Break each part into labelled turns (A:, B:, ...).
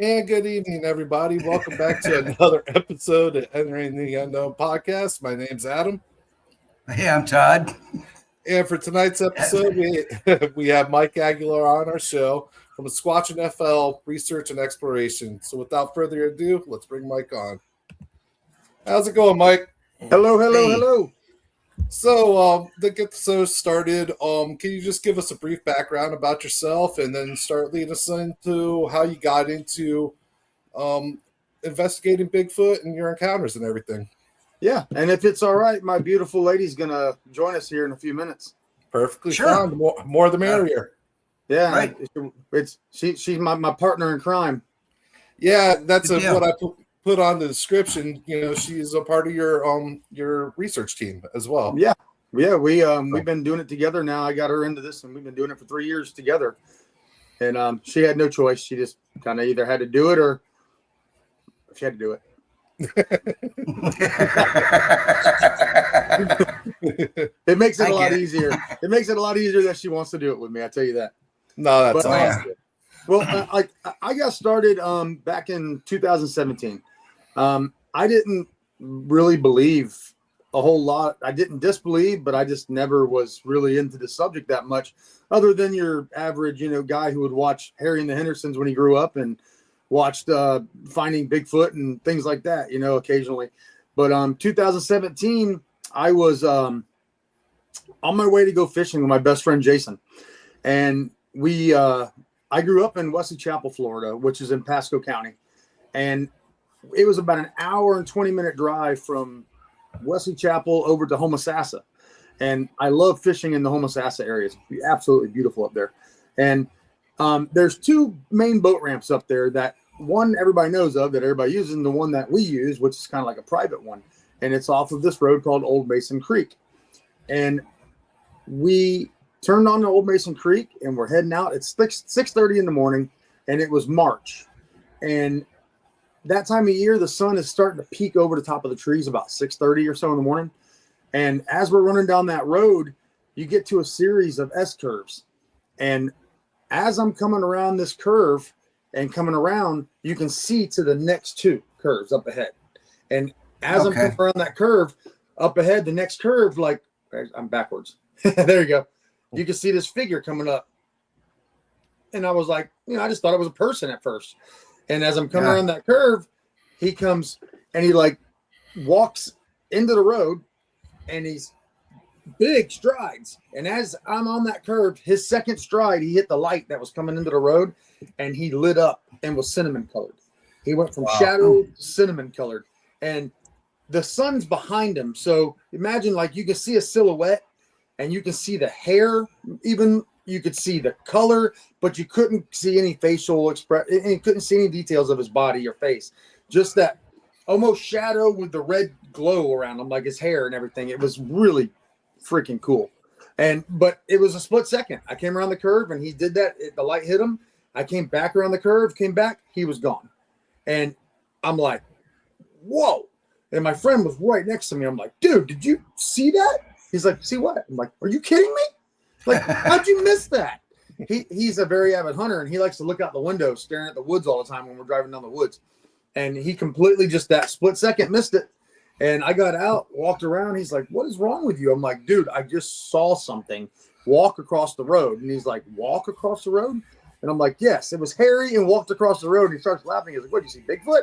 A: And good evening, everybody. Welcome back to another episode of Entering the Unknown podcast. My name's Adam.
B: Hey, I'm Todd.
A: And for tonight's episode, we have Mike Aguilar on our show from Squatch and FL Research and Exploration. So without further ado, let's bring Mike on. How's it going, Mike?
C: Hello.
A: So to get the show started, can you just give us a brief background about yourself and then start leading us into how you got into investigating Bigfoot and your encounters and everything?
C: Yeah, and if it's all right, my beautiful lady's gonna join us here in a few minutes.
A: Perfectly
B: Sure.
A: fine. More the merrier.
C: Yeah,
B: Right.
C: She's my partner in crime.
A: Yeah, that's
B: Good deal.
A: what I put on the description. You know, she's a part of your research team as well.
C: Yeah. We've been doing it together now. I got her into this, and we've been doing it for 3 years together. And she had no choice. She just kind of either had to do it or she had to do it. It makes it a lot easier. It makes it a lot easier that she wants to do it with me. I tell you that.
A: No, that's
C: But,
A: awesome.
C: Well, I got started back in 2017. I didn't really believe a whole lot. I didn't disbelieve, but I just never was really into the subject that much, other than your average, guy who would watch Harry and the Hendersons when he grew up and watched Finding Bigfoot and things like that, occasionally. But 2017, I was on my way to go fishing with my best friend Jason, and I grew up in Wesley Chapel, Florida, which is in Pasco County, and it was about an hour and 20-minute drive from Wesley Chapel over to Homosassa. And I love fishing in the Homosassa area. It's absolutely beautiful up there. And there's two main boat ramps up there that one everybody knows of, that everybody uses, and the one that we use, which is kind of like a private one. And it's off of this road called Old Mason Creek. And we turned on to Old Mason Creek and we're heading out. It's 6:30 in the morning, and it was March. And that time of year, the sun is starting to peek over the top of the trees about 6:30 or so in the morning. And as we're running down that road, you get to a series of S curves. And as I'm coming around this curve and coming around, you can see to the next two curves up ahead. And as I'm coming around that curve up ahead, the next curve, like I'm backwards. There you go. You can see this figure coming up. And I was like, I just thought it was a person at first. And as I'm coming around that curve, he comes and he like walks into the road, and he's big strides. And as I'm on that curve, his second stride, he hit the light that was coming into the road, and he lit up and was cinnamon colored. He went from shadow to cinnamon colored, and the sun's behind him. So imagine like you can see a silhouette, and you can see the hair, even you could see the color, but you couldn't see any facial expression, and you couldn't see any details of his body or face. Just that almost shadow with the red glow around him, like his hair and everything. It was really freaking cool. But it was a split second. I came around the curve and he did that. The light hit him. I came back around the curve, came back, he was gone. And I'm like, whoa. And my friend was right next to me. I'm like, dude, did you see that? He's like, see what? I'm like, are you kidding me? Like, how'd you miss that? He's a very avid hunter, and he likes to look out the window staring at the woods all the time when we're driving down the woods. And he completely just that split second missed it. And I got out, walked around. He's like, what is wrong with you? I'm like, dude, I just saw something walk across the road. And he's like, walk across the road? And I'm like, yes, it was Harry and walked across the road. And he starts laughing. He's like, what, did you see Bigfoot?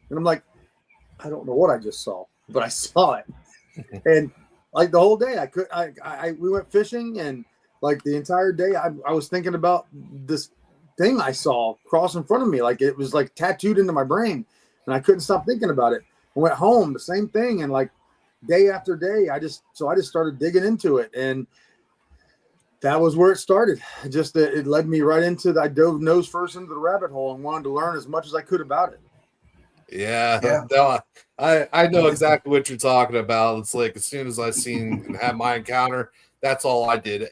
C: And I'm like, I don't know what I just saw, but I saw it. And like the whole day we went fishing, and like the entire day I was thinking about this thing I saw cross in front of me. Like it was like tattooed into my brain, and I couldn't stop thinking about it. I went home, the same thing. And like day after day, I just started digging into it. And that was where it started. It led me right into I dove nose first into the rabbit hole and wanted to learn as much as I could about it.
A: Yeah. No, I know exactly what you're talking about. It's like as soon as I seen and had my encounter, that's all I did.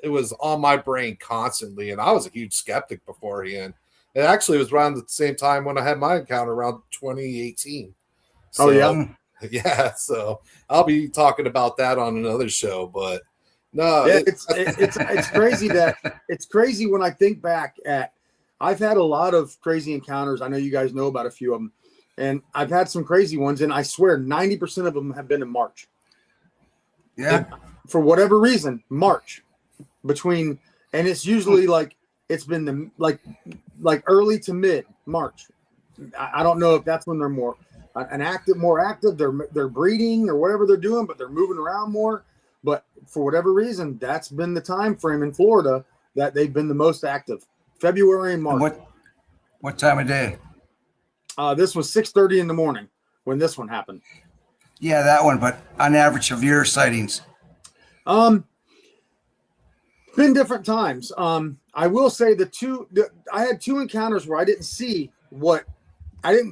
A: It was on my brain constantly, and I was a huge skeptic beforehand. It actually was around the same time when I had my encounter, around 2018. So, yeah. So I'll be talking about that on another show. But no,
C: it's crazy it's crazy when I think back at I've had a lot of crazy encounters. I know you guys know about a few of them, and I've had some crazy ones, and I swear 90% of them have been in March.
B: Yeah.
C: For whatever reason, March between, and it's usually like it's been the like early to mid March. I don't know if that's when they're more active. They're breeding or whatever they're doing, but they're moving around more. But for whatever reason, that's been the time frame in Florida that they've been the most active. February and March.
B: And what time of day?
C: This was 6:30 in the morning when this one happened.
B: Yeah, that one. But on average of your sightings,
C: been different times. I will say I had two encounters where I didn't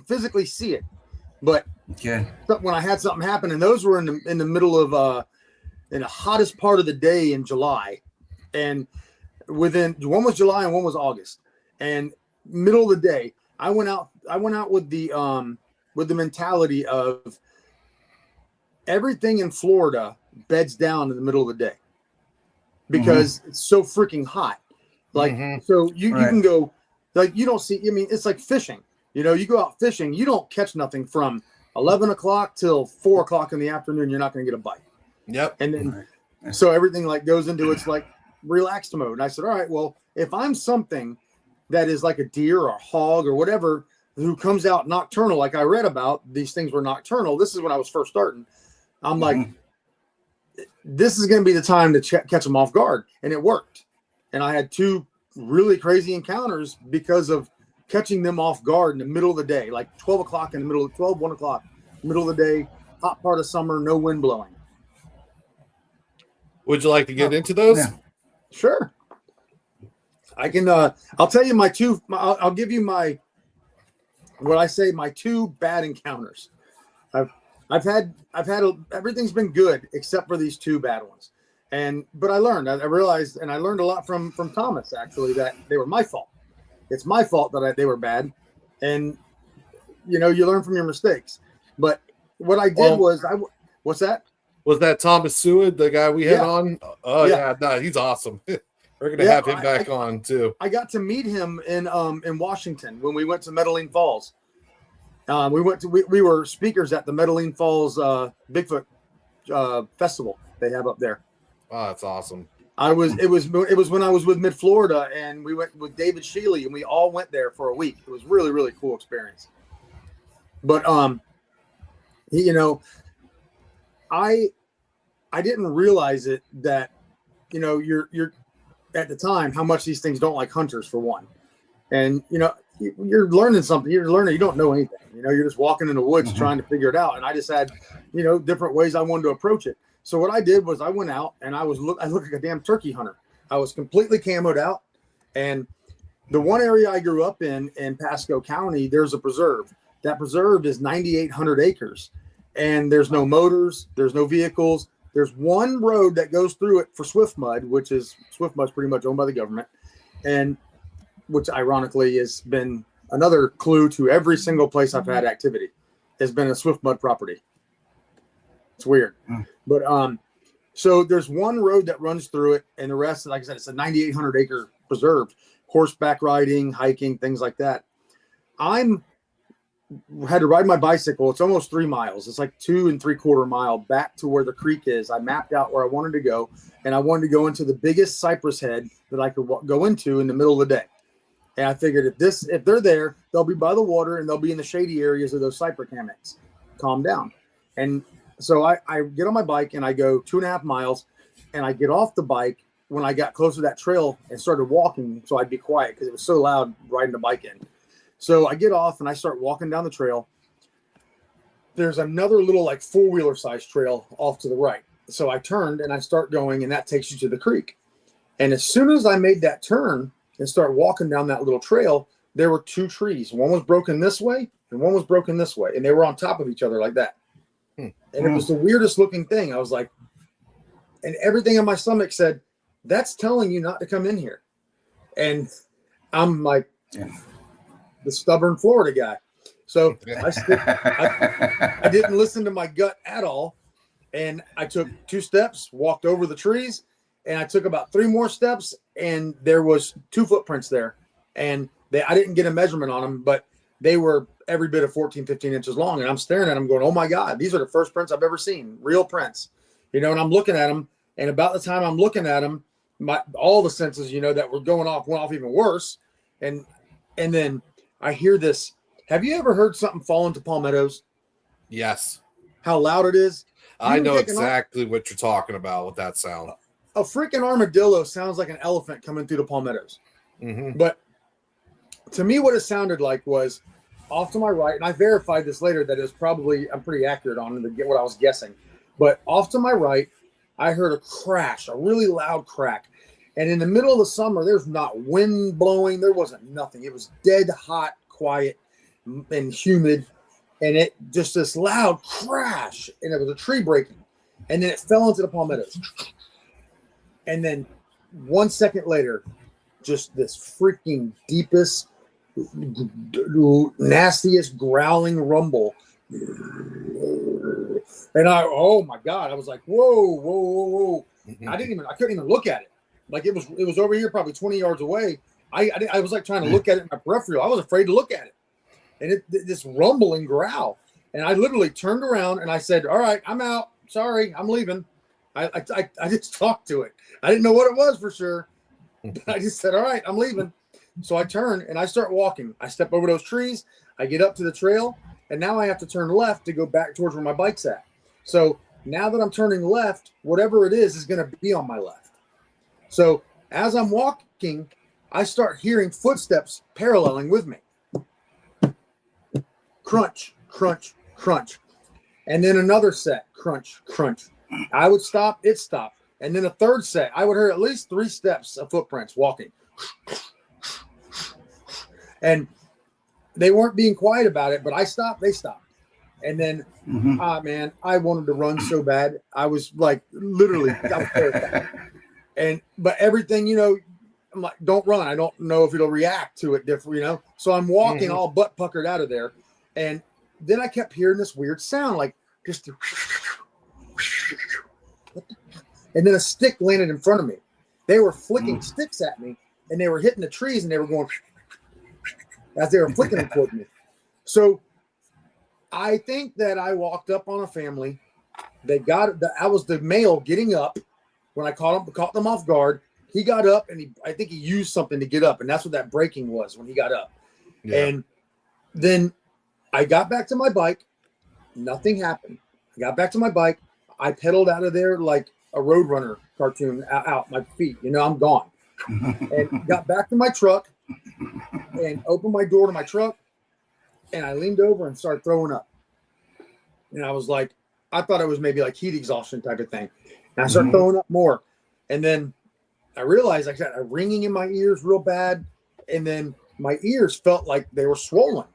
C: physically see it, but
B: okay,
C: when I had something happen, and those were in the middle of in the hottest part of the day in July, and one was July and one was August, and middle of the day, I went out with the mentality of everything in Florida beds down in the middle of the day because it's so freaking hot. Like, so you can go, like, you don't see, I mean, it's like fishing, you know, you go out fishing, you don't catch nothing from 11 o'clock till 4 o'clock in the afternoon. You're not going to get a bite.
A: Yep.
C: And then, so everything like goes into its like relaxed mode. And I said, all right, well, if I'm something that is like a deer or a hog or whatever, who comes out nocturnal, like I read about, these things were nocturnal. This is when I was first starting. I'm like, this is going to be the time to catch them off guard. And it worked. And I had two really crazy encounters because of catching them off guard in the middle of the day, like 12 o'clock in the middle of 1 o'clock, middle of the day, hot part of summer, no wind blowing.
A: Would you like to get into those?
B: Yeah.
C: Sure. I can, I'll tell you I'll give you my two bad encounters. I've had everything's been good except for these two bad ones. But I realized, and I learned a lot from Thomas actually, that they were my fault. It's my fault that they were bad. And you know, you learn from your mistakes. But what I did what's that?
A: Was that Thomas Seward, the guy we had on? Oh yeah, no, he's awesome. We're gonna have him back on too. I got
C: to meet him in Washington when we went to Medellin Falls. We were speakers at the Medellin Falls Bigfoot festival they have up there.
A: Oh, that's awesome.
C: It was when I was with Mid Florida, and we went with David Shealy, and we all went there for a week. It was really, really cool experience. But you know, I didn't realize it that, you know, you're at the time how much these things don't like hunters for one, and you know, you're learning something. You don't know anything. You know, you're just walking in the woods trying to figure it out. And I just had, you know, different ways I wanted to approach it. So what I did was I went out and I looked like a damn turkey hunter. I was completely camoed out. And the one area I grew up in Pasco County, there's a preserve. That preserve is 9,800 acres. And there's no motors, there's no vehicles. There's one road that goes through it for Swift Mud, Swift Mud's pretty much owned by the government. And which ironically has been another clue to every single place I've had activity, has been a Swift Mud property. It's weird. But so there's one road that runs through it, and the rest, like I said, it's a 9,800 acre preserve, horseback riding, hiking, things like that. Had to ride my bicycle. It's almost 3 miles. It's like 2 3/4 mile back to where the creek is. I mapped out where I wanted to go, and I wanted to go into the biggest cypress head that I could go into in the middle of the day. And I figured if they're there, they'll be by the water and they'll be in the shady areas of those cypress hammocks. Calm down. And so I get on my bike and I go 2.5 miles, and I get off the bike when I got close to that trail and started walking. So I'd be quiet because it was so loud riding the bike in. So I get off and I start walking down the trail. There's another little like 4-wheeler size trail off to the right. So I turned and I start going, and that takes you to the creek. And as soon as I made that turn and start walking down that little trail, there were 2 trees. One was broken this way and one was broken this way. And they were on top of each other like that. And it was the weirdest looking thing. I was like, and everything in my stomach said, that's telling you not to come in here. And I'm like, the stubborn Florida guy. So I didn't listen to my gut at all. And I took 2 steps, walked over the trees, and I took about 3 more steps, and there was 2 footprints there. And I didn't get a measurement on them, but they were every bit of 14, 15 inches long. And I'm staring at them going, oh my God, these are the first prints I've ever seen, real prints, and I'm looking at them. And about the time I'm looking at them, all the senses, that were going off went off even worse. And then I hear this. Have you ever heard something fall into palmettos?
A: Yes.
C: How loud it is?
A: I know exactly what you're talking about with that sound.
C: A freaking armadillo sounds like an elephant coming through the palmettos.
A: Mm-hmm.
C: But to me, what it sounded like was off to my right, and I verified this later that it was probably, I'm pretty accurate on it to get what I was guessing. But off to my right, I heard a crash, a really loud crack. And in the middle of the summer, there's not wind blowing. There wasn't nothing. It was dead hot, quiet, and humid. And it just this loud crash, and it was a tree breaking. And then it fell into the palmettos. And then 1 second later, just this freaking deepest, nastiest growling rumble. And oh my God, I was like, whoa.
A: Mm-hmm.
C: I couldn't even look at it. Like it was over here, probably 20 yards away. I was like trying to look at it in my peripheral. I was afraid to look at it. And this rumbling growl. And I literally turned around and I said, all right, I'm out. Sorry, I'm leaving. I just talked to it. I didn't know what it was for sure. But I just said, all right, I'm leaving. So I turn and I start walking. I step over those trees. I get up to the trail. And now I have to turn left to go back towards where my bike's at. So now that I'm turning left, whatever it is going to be on my left. So as I'm walking, I start hearing footsteps paralleling with me. Crunch, crunch, crunch. And then another set, crunch, crunch. I would stop, it stopped. And then a third set, I would hear at least 3 steps of footprints walking. And they weren't being quiet about it, but I stopped, they stopped. And then, man, I wanted to run so bad. I was like, literally, I was terrified. But everything, I'm like, don't run. I don't know if it'll react to it different, So I'm walking all butt puckered out of there. And then I kept hearing this weird sound, like just, and then a stick landed in front of me. They were flicking sticks at me, and they were hitting the trees, and they were going as they were flicking them toward me. So I think that I walked up on a family. I was the male getting up when I caught them off guard. He got up, and I think he used something to get up, and that's what that breaking was when he got up. Yeah. And then I got back to my bike. Nothing happened. I got back to my bike. I pedaled out of there like a Roadrunner cartoon out my feet. I'm gone. And got back to my truck and opened my door to my truck. And I leaned over and started throwing up. And I was like, I thought it was maybe like heat exhaustion type of thing. And I started throwing up more. And then I realized I got a ringing in my ears real bad. And then my ears felt like they were swollen.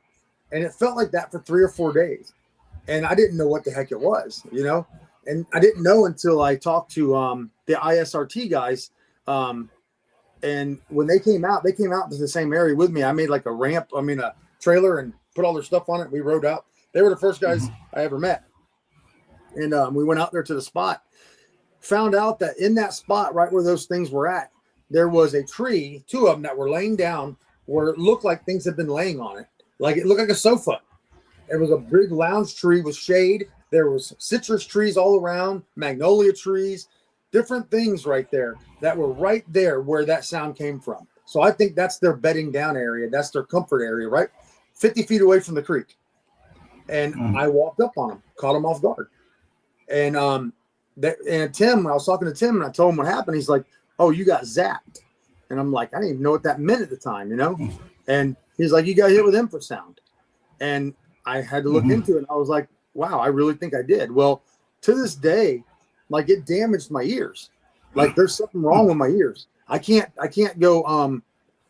C: And it felt like that for 3 or 4 days. And I didn't know what the heck it was, And I didn't know until I talked to the ISRT guys. And when they came out to the same area with me. I made like a trailer and put all their stuff on it. We rode out. They were the first guys I ever met. And we went out there to the spot. Found out that in that spot, right where those things were at, there was a tree, 2 of them that were laying down where it looked like things had been laying on it. Like it looked like a sofa. It was a big lounge tree with shade. There was citrus trees all around, magnolia trees, different things right there that were right there where that sound came from. So I think that's their bedding down area. That's their comfort area, right? 50 feet away from the creek. And I walked up on them, caught them off guard. And Tim, I was talking to Tim and I told him what happened. He's like, oh, you got zapped. And I'm like, I didn't even know what that meant at the time, And he's like, you got hit with infrasound. And I had to look into it. And I was like, wow, I really think I did. Well, to this day, like it damaged my ears. Like there's something wrong with my ears. I can't go,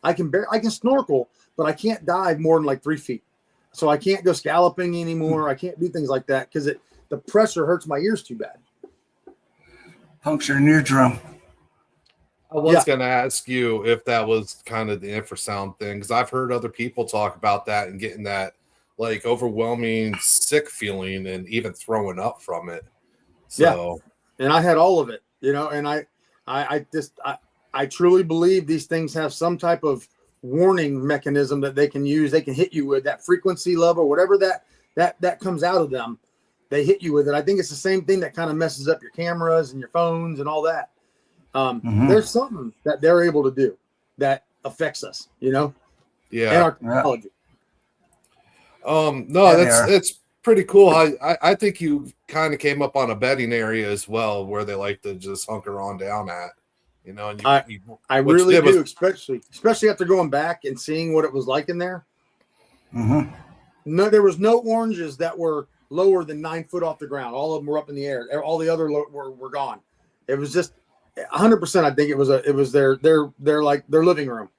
C: I can snorkel, but I can't dive more than like 3 feet. So I can't go scalloping anymore. I can't do things like that because the pressure hurts my ears too bad.
B: Puncture an eardrum.
A: I was going to ask you if that was kind of the infrasound thing, because I've heard other people talk about that and getting that like overwhelming sick feeling and even throwing up from it. So,
C: and I had all of it, and I truly believe these things have some type of warning mechanism that they can use. They can hit you with that frequency level, whatever that comes out of them. They hit you with it. I think it's the same thing that kind of messes up your cameras and your phones and all that. There's something that they're able to do that affects us, you know?
A: Yeah.
C: And our technology.
A: No, it's pretty cool. I think you kind of came up on a bedding area as well, where they like to just hunker on down at, you know. And
C: I really do, especially after going back and seeing what it was like in there. No, there was no oranges that were lower than 9 foot off the ground. All of them were up in the air. All the other were gone. It was just 100%. I think it was their living room.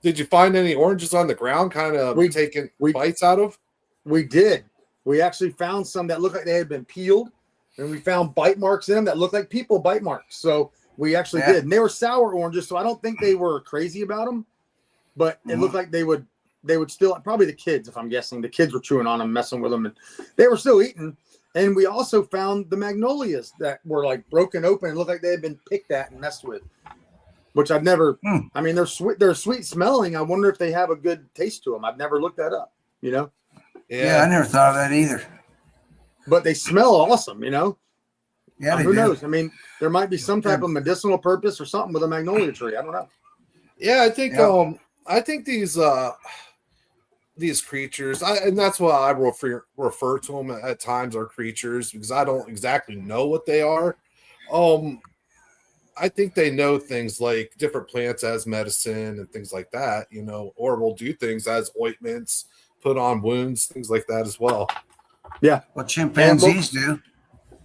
A: Did you find any oranges on the ground kind of taking bites out of?
C: We did. We actually found some that looked like they had been peeled, and we found bite marks in them that looked like people bite marks. So we actually did. And they were sour oranges, so I don't think they were crazy about them, but it looked like they would still, probably the kids, if I'm guessing, the kids were chewing on them, messing with them, and they were still eating. And we also found the magnolias that were like broken open and looked like they had been picked at and messed with. Which I've never, I mean, they're sweet smelling. I wonder if they have a good taste to them. I've never looked that up, you know?
B: Yeah, I never thought of that either.
C: But they smell awesome, you know?
B: Yeah,
C: who knows? I mean, there might be some type of medicinal purpose or something with a magnolia tree. I don't know.
A: Yeah, I think these creatures, and that's why I refer to them at times, are creatures, because I don't exactly know what they are. I think they know things like different plants as medicine and things like that, you know, or will do things as ointments, put on wounds, things like that as well.
C: Yeah.
B: What chimpanzees do.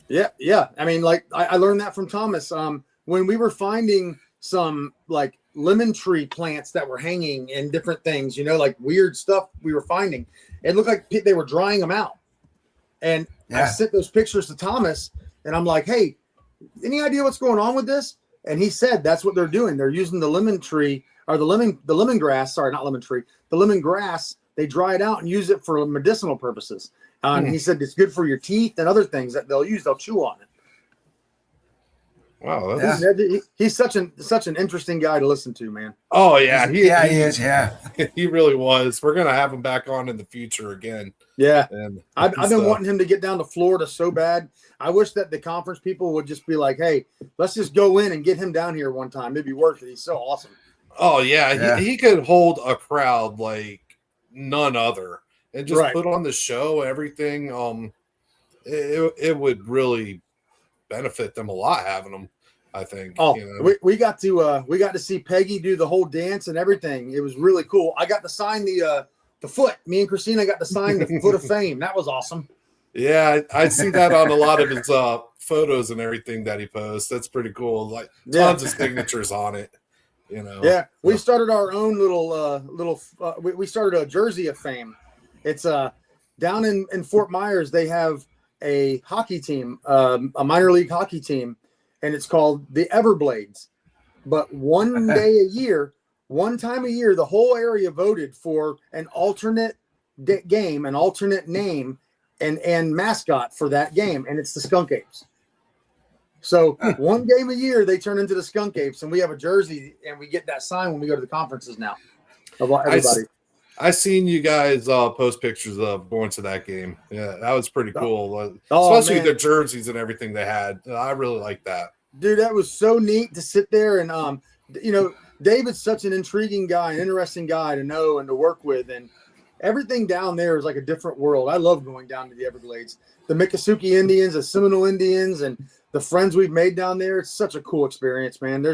C: Yeah. Yeah. I mean, like I learned that from Thomas. When we were finding some like lemon tree plants that were hanging and different things, you know, like weird stuff we were finding, it looked like they were drying them out. And I sent those pictures to Thomas, and I'm like, hey, any idea what's going on with this? And he said that's what they're doing. They're using the lemon tree or the lemongrass. Sorry, not lemon tree. The lemongrass. They dry it out and use it for medicinal purposes. And he said it's good for your teeth and other things that they'll use. They'll chew on it.
A: Wow,
C: he's such an interesting guy to listen to, man.
A: Oh yeah, he
B: is. Yeah,
A: he really was. We're gonna have him back on in the future again.
C: Yeah, and I've been wanting him to get down to Florida so bad. I wish that the conference people would just be like, "Hey, let's just go in and get him down here one time. It'd be worth it. He's so awesome."
A: Oh yeah. He could hold a crowd like none other, and just put on the show. Everything. It would really benefit them a lot having them, I think.
C: Oh, you know? we got to see Peggy do the whole dance and everything. It was really cool. I got to sign the foot. Me and Christina got to sign the foot of fame. That was awesome.
A: Yeah, I see that on a lot of his photos and everything that he posts. That's pretty cool. Like tons of signatures on it. You know.
C: Yeah, we started our own little. We started a jersey of fame. It's down in Fort Myers. They have a hockey team, a minor league hockey team, and it's called the Everblades. But one time a year, the whole area voted for an alternate game, an alternate name, and mascot for that game, and it's the Skunk Apes. So one game a year, they turn into the Skunk Apes, and we have a jersey, and we get that sign when we go to the conferences now. About everybody.
A: I seen you guys post pictures of going to that game. Yeah, that was pretty cool. Especially the jerseys and everything they had. I really like that.
C: Dude, that was so neat to sit there and you know, David's such an intriguing guy, an interesting guy to know and to work with, and everything down there is like a different world. I love going down to the Everglades. The Miccosukee Indians, the Seminole Indians, and the friends we've made down there. It's such a cool experience, man.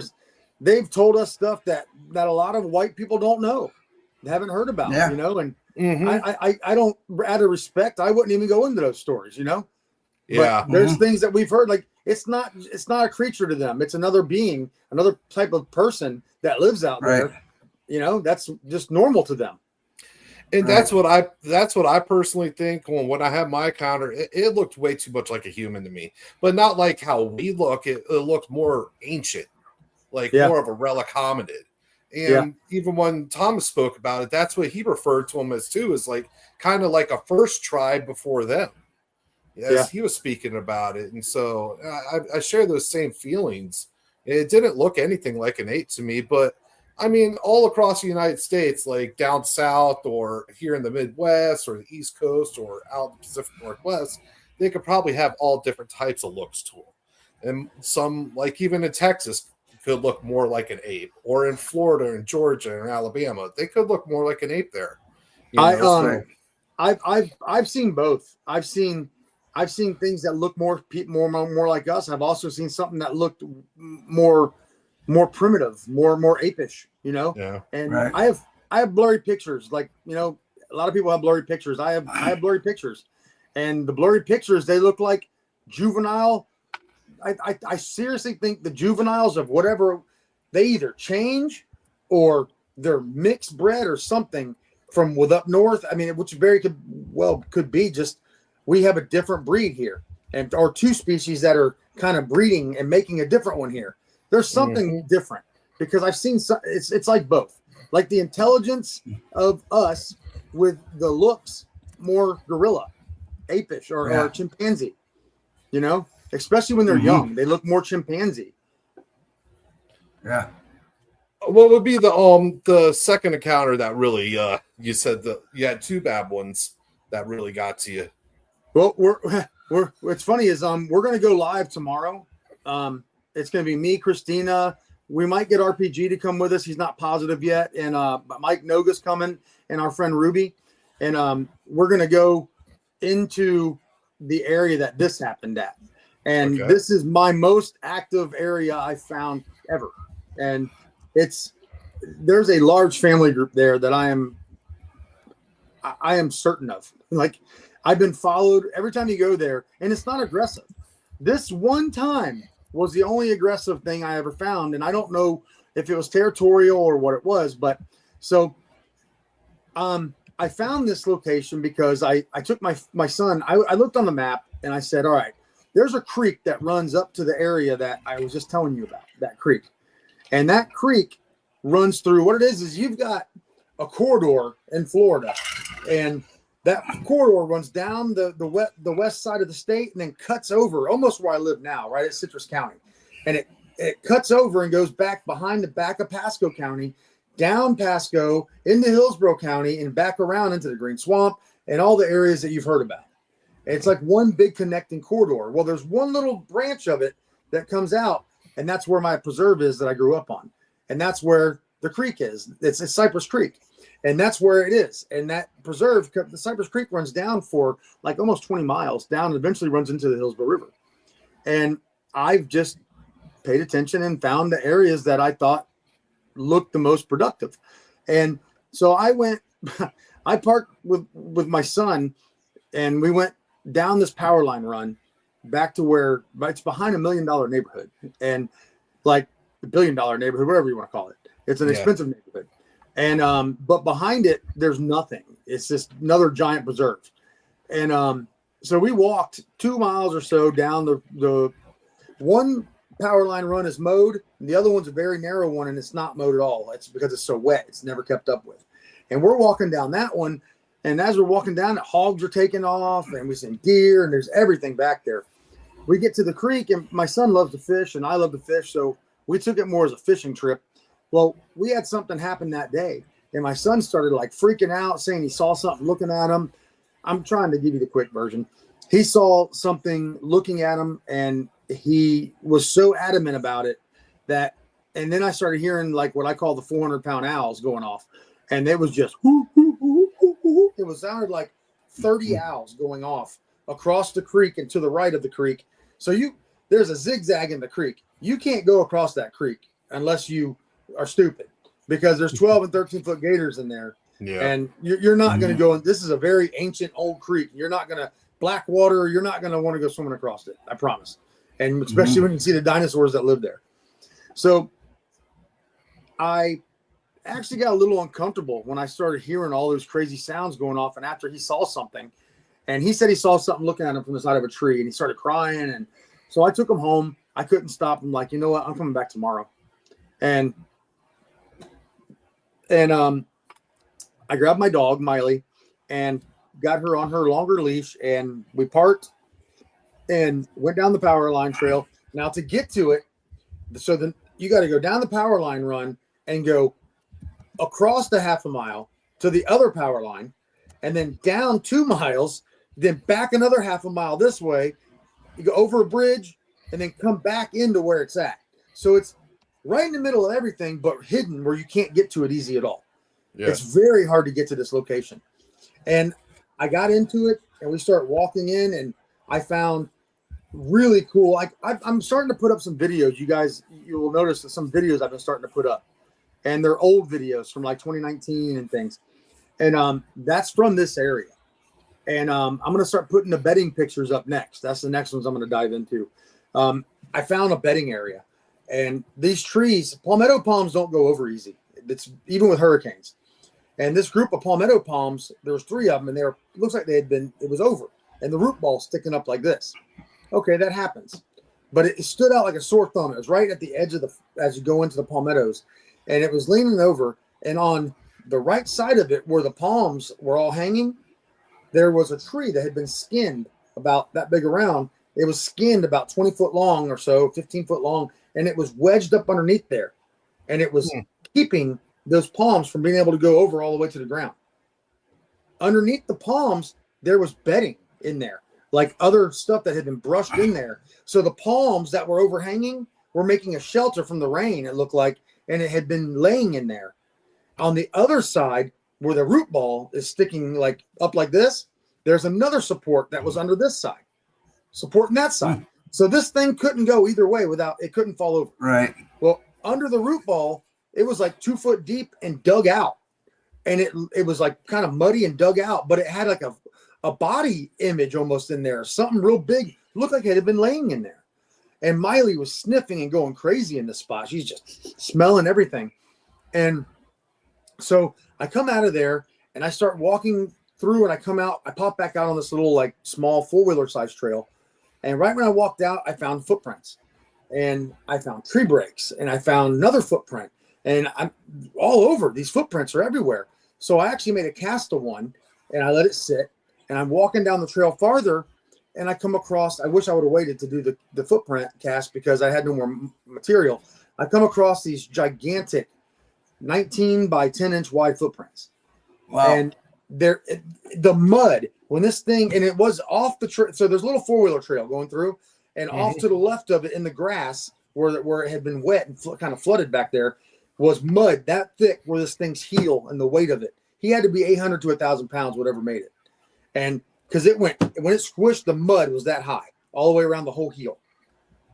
C: They've told us stuff that a lot of white people don't know. Haven't heard about, you know, and I don't, out of respect, I wouldn't even go into those stories, you know.
A: Yeah,
C: but there's things that we've heard, like it's not a creature to them. It's another being, another type of person that lives out there. You know, that's just normal to them.
A: And that's what I personally think. When I had my encounter, it looked way too much like a human to me, but not like how we look. It looked more ancient, like more of a relic hominid. And even when Thomas spoke about it, that's what he referred to them as too, is like kind of like a first tribe before them. Yes, he was speaking about it. And so I share those same feelings It didn't look anything like an ape to me, but I mean, all across the United States, like down south or here in the Midwest or the East Coast or out in the Pacific Northwest, they could probably have all different types of looks to them. And some, like even in Texas, could look more like an ape, or in Florida and Georgia and Alabama, they could look more like an ape there.
C: I've seen both. I've seen things that look more like us. I've also seen something that looked more primitive, more apish, you know.
A: Yeah.
C: And right. I have blurry pictures. Like, you know, a lot of people have blurry pictures. I have blurry pictures, and the blurry pictures, they look like juvenile. I seriously think the juveniles of whatever, they either change or they're mixed bred or something from with up north. I mean, which could be just, we have a different breed here, or two species that are kind of breeding and making a different one here. There's something different, because I've seen it's like both, like the intelligence of us with the looks more gorilla, apish, or chimpanzee, you know, especially when they're young, they look more chimpanzee.
B: Yeah.
A: What would be the second encounter that really you said you had two bad ones that really got to you?
C: Well, what's funny is we're going to go live tomorrow. It's going to be me, Christina. We might get RPG to come with us. He's not positive yet. And but Mike Noga's coming, and our friend Ruby. And we're going to go into the area that this happened at. And this is my most active area I found ever. And there's a large family group there that I am certain of. Like, I've been followed every time you go there, and it's not aggressive. This one time was the only aggressive thing I ever found, and I don't know if it was territorial or what it was, but so I found this location because I took my son. I looked on the map and I said, all right, there's a creek that runs up to the area that I was just telling you about, that creek. And that creek runs through, what it is you've got a corridor in Florida, and that corridor runs down the west side of the state and then cuts over almost where I live now, right at Citrus County. And it cuts over and goes back behind the back of Pasco County, down Pasco, into Hillsborough County, and back around into the Green Swamp and all the areas that you've heard about. It's like one big connecting corridor. Well, there's one little branch of it that comes out, and that's where my preserve is that I grew up on. And that's where the creek is. It's Cypress Creek. And that's where it is. And that preserve, the Cypress Creek, runs down for like almost 20 miles down and eventually runs into the Hillsborough River. And I've just paid attention and found the areas that I thought looked the most productive. And so I parked with my son, and we went down this power line run back to where it's behind $1 million neighborhood, and like the $1 billion neighborhood, whatever you want to call it. It's an expensive neighborhood. And but behind it, there's nothing. It's just another giant preserve. And so we walked 2 miles or so down the one power line run is mowed, and the other one's a very narrow one, and it's not mowed at all. It's because it's so wet. It's never kept up with. And we're walking down that one, and as we're walking down, the hogs are taking off, and we see deer, and there's everything back there. We get to the creek, and my son loves to fish, and I love to fish, so we took it more as a fishing trip. Well, we had something happen that day, and my son started like freaking out, saying he saw something looking at him. I'm trying to give you the quick version. He saw something looking at him, and he was so adamant about it and then I started hearing like what I call the 400-pound owls going off, and it was just whoo, whoo, whoo, whoo, whoo. It sounded like 30 owls going off across the creek and to the right of the creek. So there's a zigzag in the creek. You can't go across that creek unless you are stupid, because there's 12 and 13-foot gators in there. Yeah. And you're not going to go. This is a very ancient old creek. You're not going to black water. You're not going to want to go swimming across it. I promise. And especially when you see the dinosaurs that live there. So I actually got a little uncomfortable when I started hearing all those crazy sounds going off. And after he saw something, and he said he saw something looking at him from the side of a tree, and he started crying. And so I took him home. I couldn't stop him. Like, you know what? I'm coming back tomorrow. And I grabbed my dog, Miley, and got her on her longer leash, and we parked and went down the power line trail. Now, to get to it, so then you got to go down the power line run and go across the half a mile to the other power line, and then down 2 miles, then back another half a mile this way. You go over a bridge and then come back into where it's at. So it's right in the middle of everything, but hidden where you can't get to it easy at all. Yeah. It's very hard to get to this location. And I got into it, and we start walking in, and I found really cool. I'm starting to put up some videos. You will notice that some videos I've been starting to put up, and they're old videos from like 2019 and things. And that's from this area. And I'm going to start putting the bedding pictures up next. That's the next ones I'm going to dive into. I found a bedding area, and these trees, palmetto palms don't go over easy. It's even with hurricanes. And this group of palmetto palms, there was 3 of them, and it looks like it was over, and the root ball sticking up like this. Okay, that happens. But it stood out like a sore thumb. It was right at the edge of as you go into the palmettos, and it was leaning over, and on the right side of it where the palms were all hanging, there was a tree that had been skinned about that big around. It was skinned about 20 foot long or so, 15 foot long, and it was wedged up underneath there. And it was keeping those palms from being able to go over all the way to the ground. Underneath the palms, there was bedding in there, like other stuff that had been brushed in there. So the palms that were overhanging were making a shelter from the rain, it looked like, and it had been laying in there. On the other side, where the root ball is sticking like up like this, there's another support that was under this side, supporting that side. So this thing couldn't go either way it couldn't fall over.
B: Right.
C: Well, under the root ball, it was like 2 foot deep and dug out. And it was like kind of muddy and dug out, but it had like a body image almost in there. Something real big, looked like it had been laying in there. And Miley was sniffing and going crazy in the spot. She's just smelling everything. And so I come out of there and I start walking through, and I come out, I pop back out on this little like small 4-wheeler size trail. And right when I walked out, I found footprints, and I found tree breaks, and I found another footprint, and I'm all over. These footprints are everywhere. So I actually made a cast of one, and I let it sit, and I'm walking down the trail farther, and I come across, I wish I would have waited to do the footprint cast because I had no more material. I come across these gigantic 19 by 10 inch wide footprints. Wow. And the mud, when this thing, and it was off the trail. So there's a little 4-wheeler trail going through, and off to the left of it in the grass where it had been wet and kind of flooded back there was mud that thick where this thing's heel and the weight of it. He had to be 800 to 1,000 pounds, whatever made it. And because when it squished, the mud was that high all the way around the whole heel.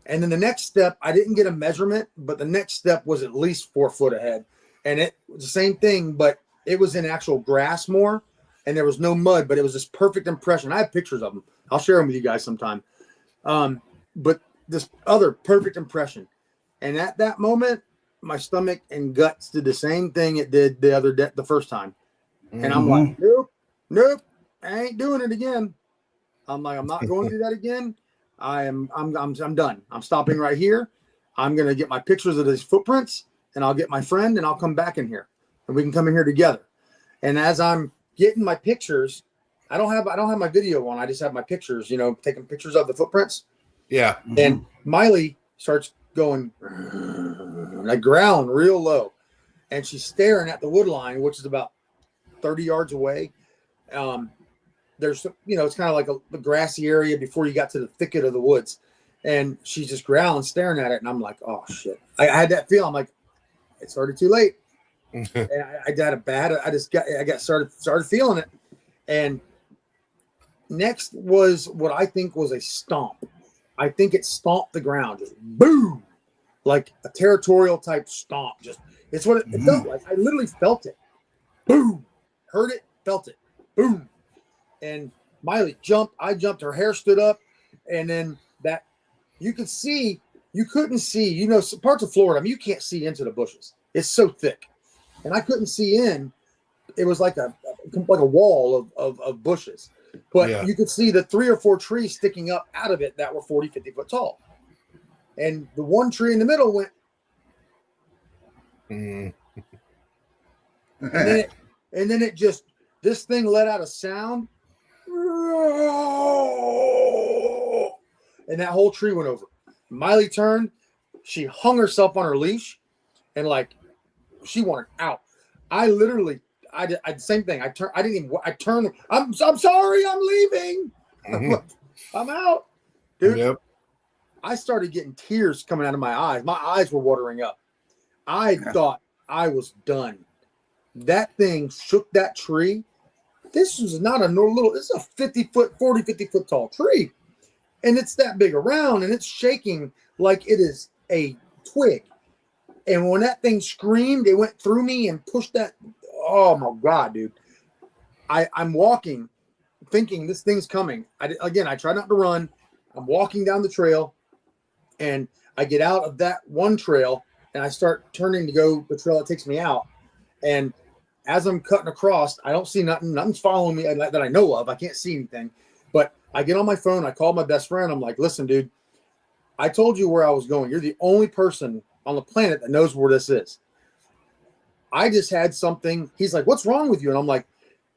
C: And then the next step, I didn't get a measurement, but the next step was at least 4 foot ahead. And it was the same thing, but it was in actual grass more, and there was no mud, but it was this perfect impression. I have pictures of them. I'll share them with you guys sometime. But this other perfect impression. And at that moment, my stomach and guts did the same thing it did the first time. And I'm like, nope, I ain't doing it again. I'm like, I'm not going to do that again. I'm done. I'm stopping right here. I'm going to get my pictures of these footprints, and I'll get my friend, and I'll come back in here, and we can come in here together. And as I'm getting my pictures, I don't have my video on. I just have my pictures, taking pictures of the footprints.
A: Yeah.
C: And Miley starts going like growling real low, and she's staring at the wood line, which is about 30 yards away. There's, it's kind of like a grassy area before you got to the thicket of the woods, and she's just growling, staring at it. And I'm like, oh shit. I had that feel. I'm like, it's already too late. And I got started feeling it. And next was what I think was a stomp. I think it stomped the ground, just boom, like a territorial type stomp. Just it's what it felt like. I literally felt it. Boom, heard it, felt it. Boom, and Miley jumped. I jumped. Her hair stood up, and then that you couldn't see. Parts of Florida. I mean, you can't see into the bushes. It's so thick, and I couldn't see in. It was like a wall of bushes. But you could see the 3 or 4 trees sticking up out of it that were 40, 50 foot tall. And the one tree in the middle went. And then it just, this thing let out a sound. And that whole tree went over. Miley turned, she hung herself on her leash, and like she wanted out. I literally, I same thing. I turned. I'm sorry. I'm leaving.
A: Mm-hmm.
C: I'm out, dude.
A: Yep.
C: I started getting tears coming out of my eyes. My eyes were watering up. I thought I was done. That thing shook that tree. This is not a little, this is a 50 foot tall tree. And it's that big around, and it's shaking like it is a twig. And when that thing screamed, it went through me and pushed that. Oh my God, dude. I'm walking, thinking this thing's coming. I try not to run. I'm walking down the trail, and I get out of that one trail, and I start turning to go the trail that takes me out. And as I'm cutting across, I don't see nothing. Nothing's following me that I know of. I can't see anything. But I get on my phone. I call my best friend. I'm like, listen, dude, I told you where I was going. You're the only person on the planet that knows where this is. I just had something. He's like, what's wrong with you? And I'm like,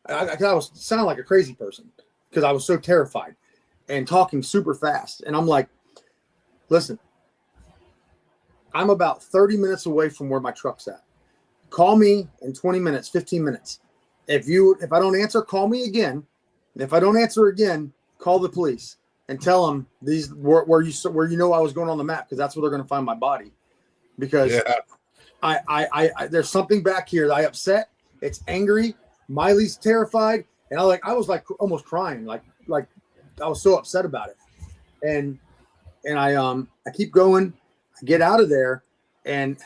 C: I was sounding like a crazy person because I was so terrified and talking super fast. And I'm like, listen, I'm about 30 minutes away from where my truck's at. Call me in 20 minutes, 15 minutes. If I don't answer, call me again. And if I don't answer again, call the police and tell them where you know I was going on the map, because that's where they're going to find my body. Because I there's something back here that I upset. It's angry. Miley's terrified, and I was like almost crying, like I was so upset about it. And I keep going. I get out of there, and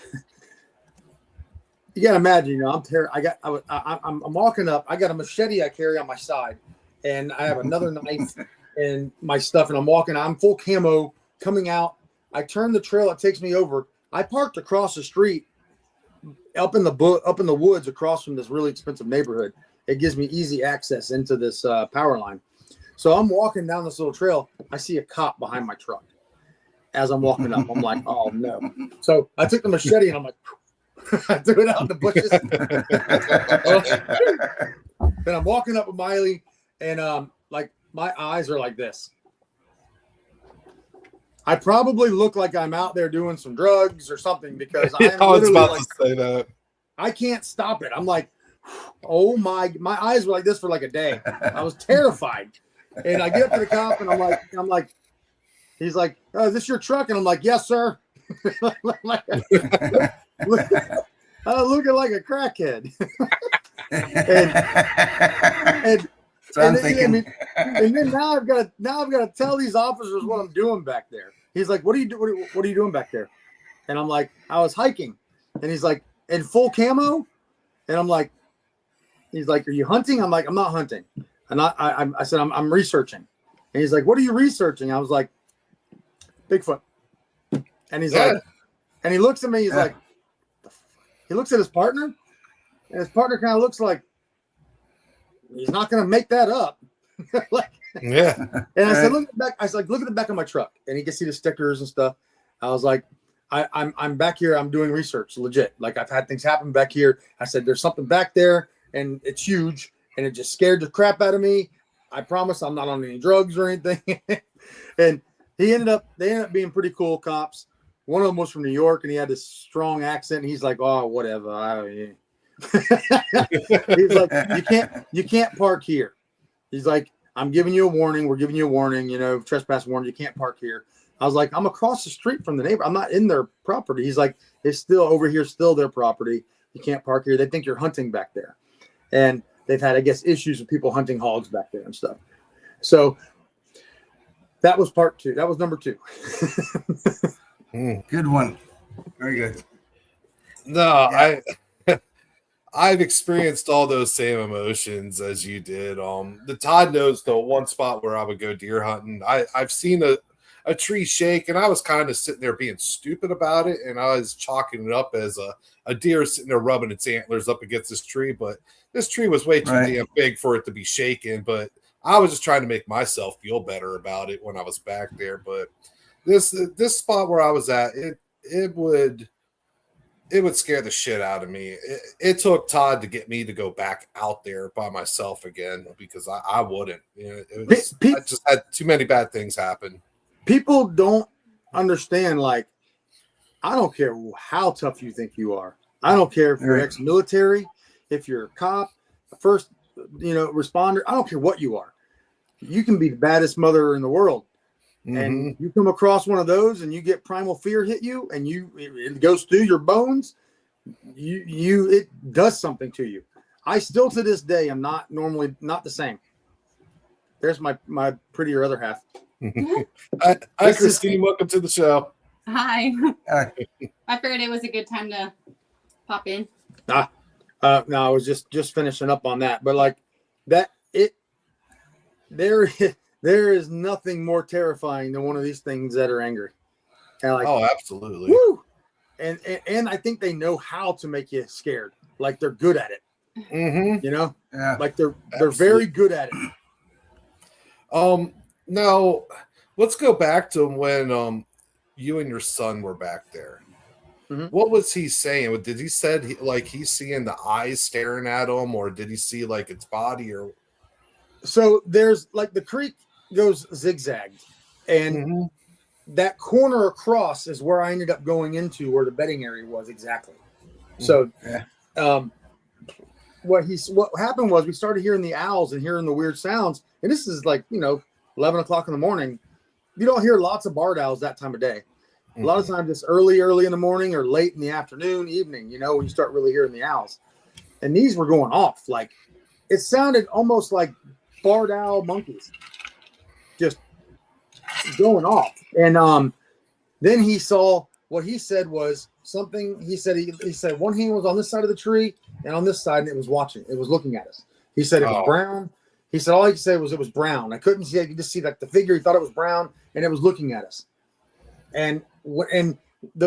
C: you gotta imagine, I'm walking up. I got a machete I carry on my side, and I have another knife and my stuff, and I'm walking. I'm full camo coming out. I turn the trail that takes me over. I parked across the street, up in the woods across from this really expensive neighborhood. It gives me easy access into this power line. So I'm walking down this little trail. I see a cop behind my truck. As I'm walking up, I'm like, oh no. So I took the machete and I'm like, I threw it out in the bushes. Then I'm walking up with Miley, and like my eyes are like this. I probably look like I'm out there doing some drugs or something, because I was about to say that. I can't stop it. I'm like, oh my eyes were like this for like a day. I was terrified. And I get up to the cop, and I'm like, he's like, oh, is this your truck? And I'm like, yes, sir. Looking like a crackhead. and then now I've got to tell these officers what I'm doing back there. He's like, what are you doing back there? And I'm like, I was hiking. And he's like, in full camo? And I'm like, he's like, are you hunting? I'm like, I'm not hunting. And I said, I'm researching. And he's like, what are you researching? I was like, Bigfoot. And he's like, and he looks at me, he's like, he looks at his partner, and his partner kind of looks like he's not going to make that up. And I said, look at the back. I said, look at the back of my truck, and he can see the stickers and stuff. I was like, I'm back here. I'm doing research, legit. Like, I've had things happen back here. I said, there's something back there, and it's huge, and it just scared the crap out of me. I promise I'm not on any drugs or anything. And they ended up being pretty cool cops. One of them was from New York, and he had this strong accent. And he's like, "Oh, whatever." He's like, "You can't park here." He's like, "I'm giving you a warning. We're giving you a warning. Trespass warning. You can't park here." I was like, "I'm across the street from the neighbor. I'm not in their property." He's like, "It's still over here, still their property. You can't park here. They think you're hunting back there," and they've had, I guess, issues with people hunting hogs back there and stuff. So that was part 2. That was number 2.
B: Good one. Very good.
A: No, yeah. I've experienced all those same emotions as you did. The Todd knows the one spot where I would go deer hunting. I've seen a tree shake, and I was kind of sitting there being stupid about it, and I was chalking it up as a deer sitting there rubbing its antlers up against this tree. But this tree was way too damn big for it to be shaken. But I was just trying to make myself feel better about it when I was back there. But this spot where I was at, it would scare the shit out of me. It took Todd to get me to go back out there by myself again, because I wouldn't. I just had too many bad things happen.
C: People don't understand, like, I don't care how tough you think you are. I don't care if you're ex-military, if you're a cop, first, responder. I don't care what you are. You can be the baddest mother in the world. And you come across one of those and you get primal fear hit you and it goes through your bones. It does something to you. I still to this day am not the same. There's my prettier other half.
A: Hi, Christine. Welcome to the show.
D: Hi. I figured it was a good time to pop in.
C: No, I was just finishing up on that, but like that, there is nothing more terrifying than one of these things that are angry. And like,
A: oh, absolutely.
C: Woo! And I think they know how to make you scared. Like they're good at it. Like they're very good at it.
A: Now let's go back to when you and your son were back there. What was he saying? Did he said he's seeing the eyes staring at him, or did he see like its body? Or
C: so there's like the creek goes zigzagged, and that corner across is where I ended up going into, where the bedding area was exactly. So, what happened was we started hearing the owls and hearing the weird sounds, and this is like 11 o'clock in the morning. You don't hear lots of barred owls that time of day. A lot of times it's early in the morning or late in the afternoon, evening, when you start really hearing the owls. And these were going off. Like, it sounded almost like barred owl monkeys just going off. And then he saw, what he said was something. He said one hand was on this side of the tree and on this side, and it was looking at us. He said it was brown. He said all he could say was it was brown. I couldn't see. I could just see like the figure. He thought it was brown, and it was looking at us. And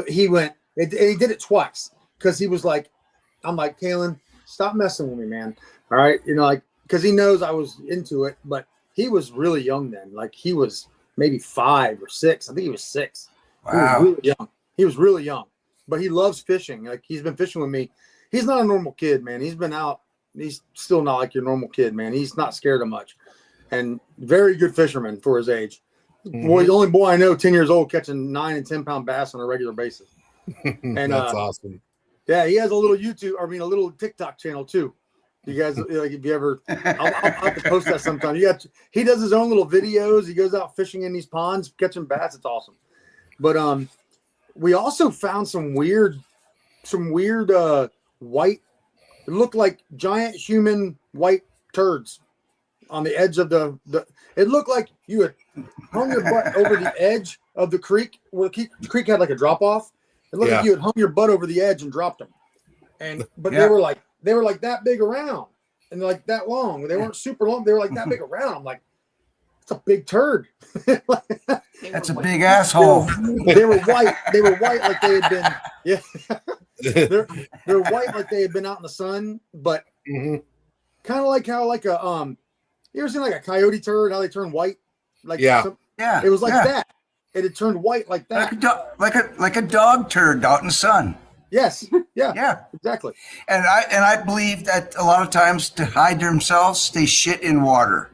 C: he went. He did it twice because he was like, "I'm like, Kalen, stop messing with me, man. All right, because he knows I was into it, but he was really young then. Like he was maybe 5 or 6. I think he was 6. Wow. He was really young. He was really young, but he loves fishing. Like he's been fishing with me. He's not a normal kid, man. He's been out. He's still not like your normal kid, man. He's not scared of much, and very good fisherman for his age. Boy, the only boy I know 10 years old catching 9 and 10 pound bass on a regular basis. And
A: that's awesome.
C: Yeah, he has a little a little TikTok channel too. You guys, like, if you ever, I'll have to post that sometime. He does his own little videos. He goes out fishing in these ponds, catching bass. It's awesome. But we also found some weird white. It looked like giant human white turds on the edge of the. It looked like you had hung your butt over the edge of the creek, where the creek had like a drop off. It looked like you had hung your butt over the edge and dropped them. But they were like that big around and like that long. They weren't super long. They were like that big around. I'm like, it's a big turd.
B: That's a big asshole.
C: They were white. They were white like they had been. Yeah. They're white like they had been out in the sun, but kind of like how like a you ever seen like a coyote turd, how they turn white? Like it was like that. It had turned white like that.
B: Like a dog turd out in the sun.
C: Yes. Yeah. Exactly.
B: And I believe that a lot of times to hide themselves, they shit in water.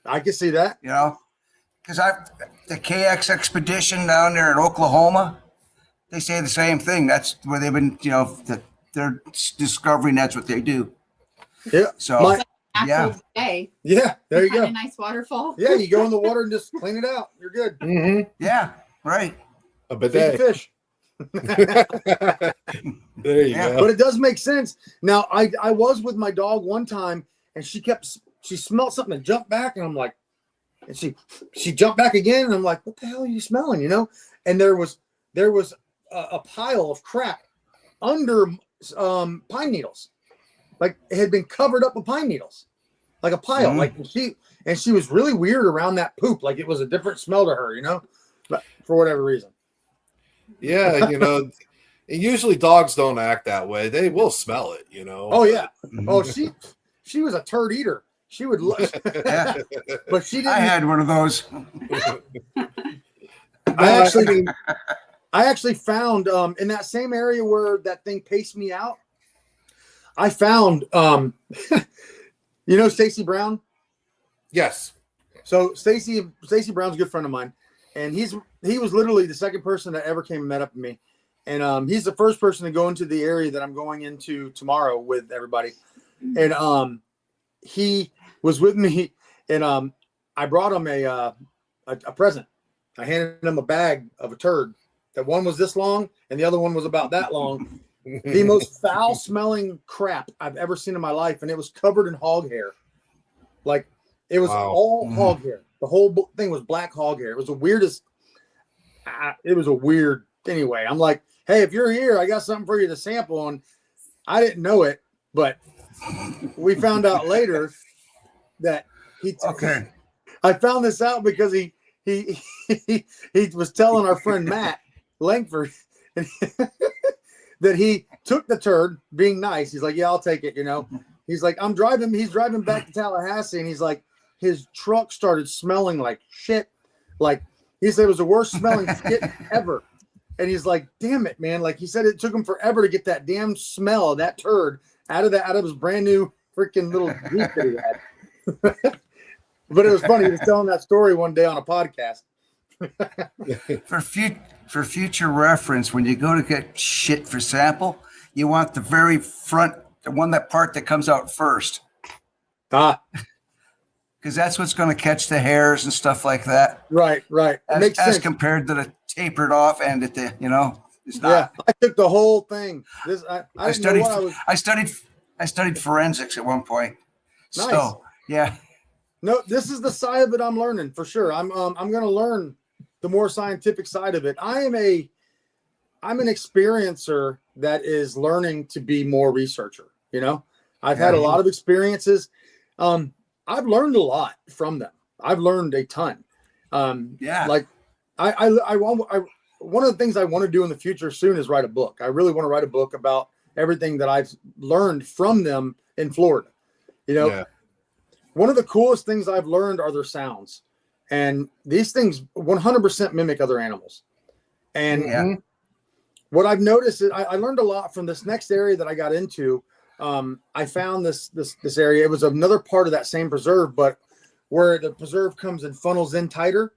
C: I can see that.
B: Because the KX expedition down there in Oklahoma, they say the same thing. That's where they've been, they're discovering that's what they do.
C: Yeah.
B: So
D: day.
C: Yeah, there you go.
D: A nice waterfall.
C: Yeah, you go in the water and just clean it out. You're good.
B: Yeah, right.
A: A bidet.
C: Fish.
A: There you go.
C: But it does make sense. Now, I was with my dog one time, and she smelled something and jumped back, and I'm like, and she jumped back again, and I'm like, what the hell are you smelling? And there was a pile of crap under pine needles. Like it had been covered up with pine needles, like a pile. Like she was really weird around that poop. Like it was a different smell to her, but for whatever reason.
A: Yeah, usually dogs don't act that way. They will smell it,
C: Oh yeah. Oh, she was a turd eater. She would, but she didn't.
B: I had one of those.
C: I actually found in that same area where that thing paced me out. I found, Stacy Brown?
A: Yes.
C: So Stacy Brown's a good friend of mine. and he was literally the second person that ever came and met up with me. And he's the first person to go into the area that I'm going into tomorrow with everybody. And he was with me, and I brought him a present. I handed him a bag of a turd. That one was this long, and the other one was about that long. The most foul-smelling crap I've ever seen in my life, and it was covered in hog hair. Like, it was all hog hair. The whole thing was black hog hair. It was the weirdest. It was a weird. Anyway, I'm like, hey, if you're here, I got something for you to sample. And I didn't know it, but we found out later that
B: Okay.
C: I found this out because he was telling our friend Matt Langford that he took the turd, being nice. He's like, yeah, I'll take it. You know, he's like, he's driving back to Tallahassee, and he's like, his truck started smelling like shit. Like, he said it was the worst smelling shit ever. And he's like, damn it, man. Like, he said it took him forever to get that damn smell of that turd out of his brand new freaking little Jeep that he had. But it was funny. He was telling that story one day on a podcast.
B: For future reference, when you go to get shit for sample, you want the very front, that part that comes out first. Because that's what's going to catch the hairs and stuff like that.
C: Right.
B: As compared to the tapered off end at the, it's not.
C: Yeah, I took the whole thing. I
B: studied forensics at one point.
C: Nice.
B: So, yeah.
C: No, this is the side of it I'm learning for sure. I'm going to learn the more scientific side of it. I'm an experiencer that is learning to be more researcher. I've had a lot of experiences. I've learned a lot from them. I've learned a ton. Like one of the things I want to do in the future soon is write a book. I really want to write a book about everything that I've learned from them in Florida. One of the coolest things I've learned are their sounds. And these things 100% mimic other animals. And what I've noticed is I learned a lot from this next area that I got into. I found this area. It was another part of that same preserve, but where the preserve comes and funnels in tighter.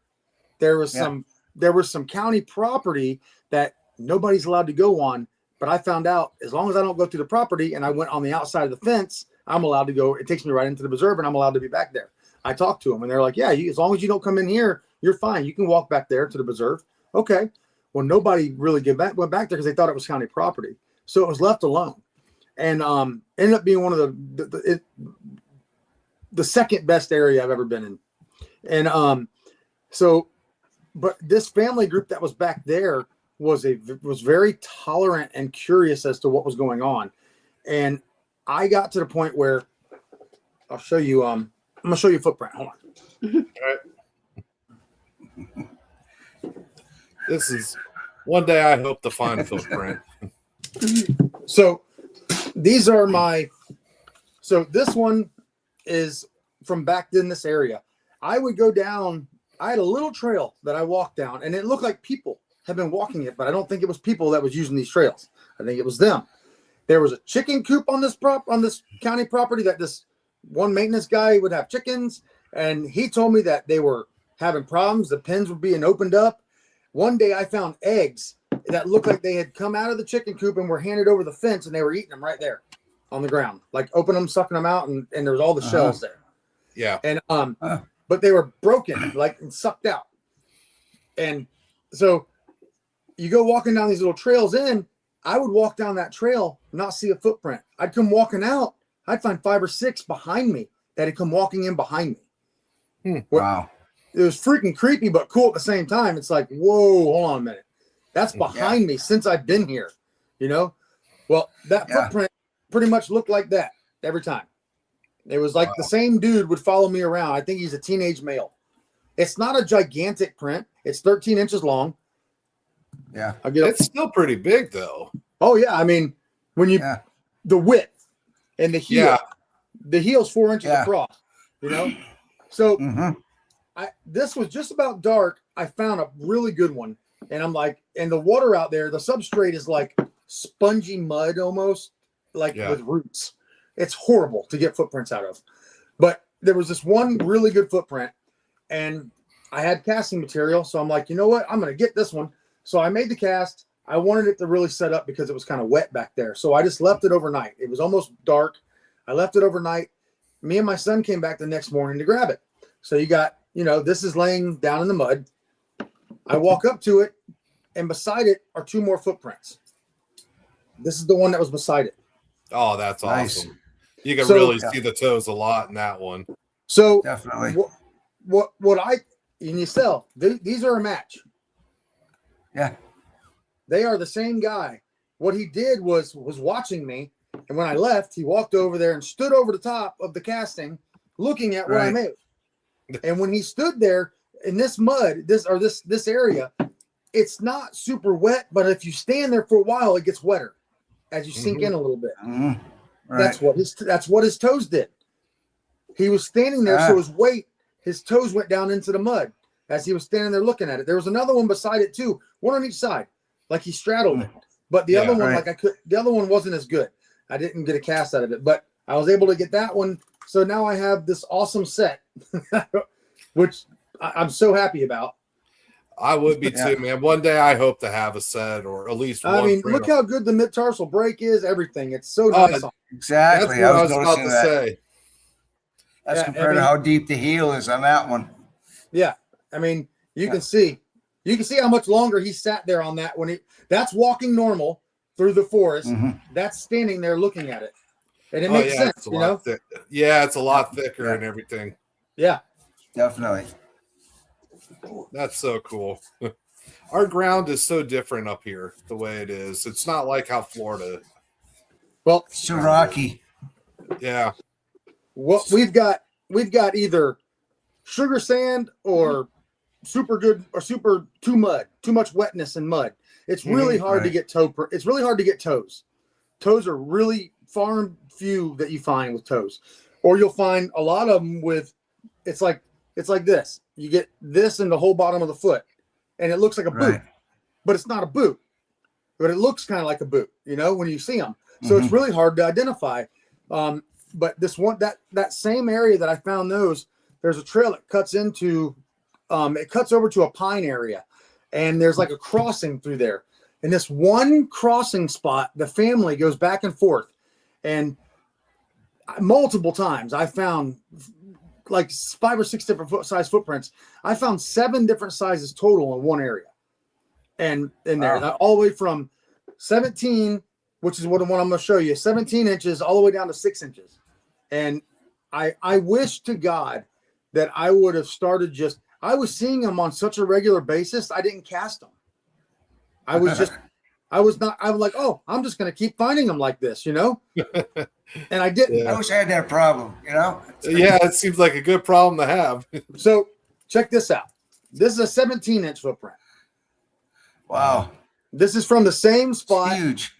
C: There was some county property that nobody's allowed to go on. But I found out as long as I don't go through the property and I went on the outside of the fence, I'm allowed to go. It takes me right into the preserve, and I'm allowed to be back there. I talked to them, and they're like, yeah, as long as you don't come in here, you're fine. You can walk back there to the preserve. Okay. Well, nobody really went back there because they thought it was county property. So it was left alone. And ended up being one of the second best area I've ever been in. And but this family group that was back there was very tolerant and curious as to what was going on. And I got to the point where I'll show you. I'm gonna show you a footprint. Hold on.
A: All right. This is one day I hope to find a footprint.
C: So these are so this one is from back in this area. I would go down. I had a little trail that I walked down, and it looked like people had been walking it, but I don't think it was people that was using these trails. I think it was them. There was a chicken coop on this county property that this one maintenance guy would have chickens, and he told me that they were having problems. The pens were being opened up. One day I found eggs that looked like they had come out of the chicken coop and were handed over the fence, and they were eating them right there on the ground, like open them, sucking them out, and there was all the shells there.
A: Yeah.
C: And but they were broken, like, and sucked out. And so you go walking down these little trails in. I would walk down that trail, not see a footprint. I'd come walking out. I'd find 5 or 6 behind me that had come walking in behind me.
B: Wow.
C: It was freaking creepy, but cool at the same time. It's like, whoa, hold on a minute. That's behind me since I've been here, Well, that footprint pretty much looked like that every time. It was like the same dude would follow me around. I think he's a teenage male. It's not a gigantic print. It's 13 inches long.
B: Yeah.
A: It's still pretty big, though.
C: Oh, yeah. I mean, when you the width and the heel, the heel's 4 inches across, So this was just about dark. I found a really good one. And I'm like, and the water out there, the substrate is like spongy mud almost, like with roots. It's horrible to get footprints out of. But there was this one really good footprint. And I had casting material, so I'm like, you know what? I'm going to get this one. So I made the cast. I wanted it to really set up because it was kind of wet back there. So I just left it overnight. It was almost dark. I left it overnight. Me and my son came back the next morning to grab it. So you got, this is laying down in the mud. I walk up to it, and beside it are 2 more footprints. This is the one that was beside it.
A: Oh, that's
B: Nice.
A: awesome. You can really see the toes a lot in that one.
C: So
B: Definitely.
C: These are a match.
B: Yeah.
C: They are the same guy. What he did was watching me, and when I left, he walked over there and stood over the top of the casting, looking at what I made. And when he stood there in this mud, this area, it's not super wet, but if you stand there for a while, it gets wetter as you sink in a little bit.
B: Mm-hmm. Right.
C: That's what his toes did. He was standing there, so his toes went down into the mud as he was standing there looking at it. There was another one beside it too, one on each side, like he straddled it. But the other one, the other one wasn't as good. I didn't get a cast out of it, but I was able to get that one. So now I have this awesome set, which I'm so happy about.
A: I would be too, man. One day I hope to have a set or at least one.
C: I mean, look how good the mid-tarsal break is, everything. It's so nice.
B: Exactly.
A: That's what I was about to say.
B: That's compared to how deep the heel is on that one.
C: Yeah. I mean, you can see how much longer he sat there on that that's walking normal through the forest.
B: Mm-hmm.
C: That's standing there looking at it. And it makes sense,
A: Yeah, it's a lot thicker and everything.
C: Yeah.
B: Definitely.
A: That's so cool. Our ground is so different up here, the way it is. It's not like how Florida.
C: Well,
B: it's too rocky.
A: Yeah.
C: Well, we've got either sugar sand or super good or too much wetness and mud. It's really hard to get it's really hard to get toes. Toes are really far and few that you find with toes, or you'll find a lot of them with. It's like this. You get this in the whole bottom of the foot, and it looks like a boot, but it's not a boot. But it looks kind of like a boot, when you see them. So it's really hard to identify. But this one, that same area that I found there's a trail that cuts into, it cuts over to a pine area, and there's like a crossing through there. And this one crossing spot, the family goes back and forth, and multiple times I found like 5 or 6 different size footprints. I found 7 different sizes total in one area, and in there, all the way from 17, which is what I'm going to show you, 17 inches all the way down to 6 inches. And I wish to God that I would have started I was seeing them on such a regular basis. I didn't cast them. I was like, oh, I'm just going to keep finding them like this, And I didn't.
B: Yeah. I wish I had that problem,
A: Yeah, it seems like a good problem to have.
C: So check this out. This is a 17-inch footprint.
B: Wow.
C: This is from the same spot.
B: It's huge.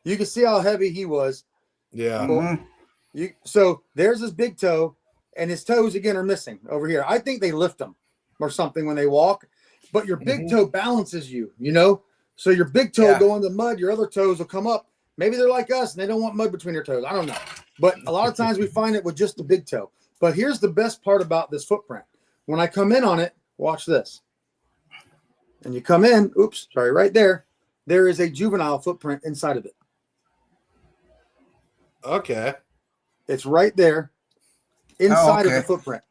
C: You can see how heavy he was.
A: Yeah.
B: Mm-hmm.
C: So there's his big toe, and his toes again are missing over here. I think they lift them or something when they walk, but your big toe balances you, So your big toe go in the mud, your other toes will come up. Maybe they're like us and they don't want mud between their toes. I don't know. But a lot of times we find it with just the big toe. But here's the best part about this footprint. When I come in on it, watch this. And you come in, right there. There is a juvenile footprint inside of it.
A: Okay.
C: It's right there inside of the footprint.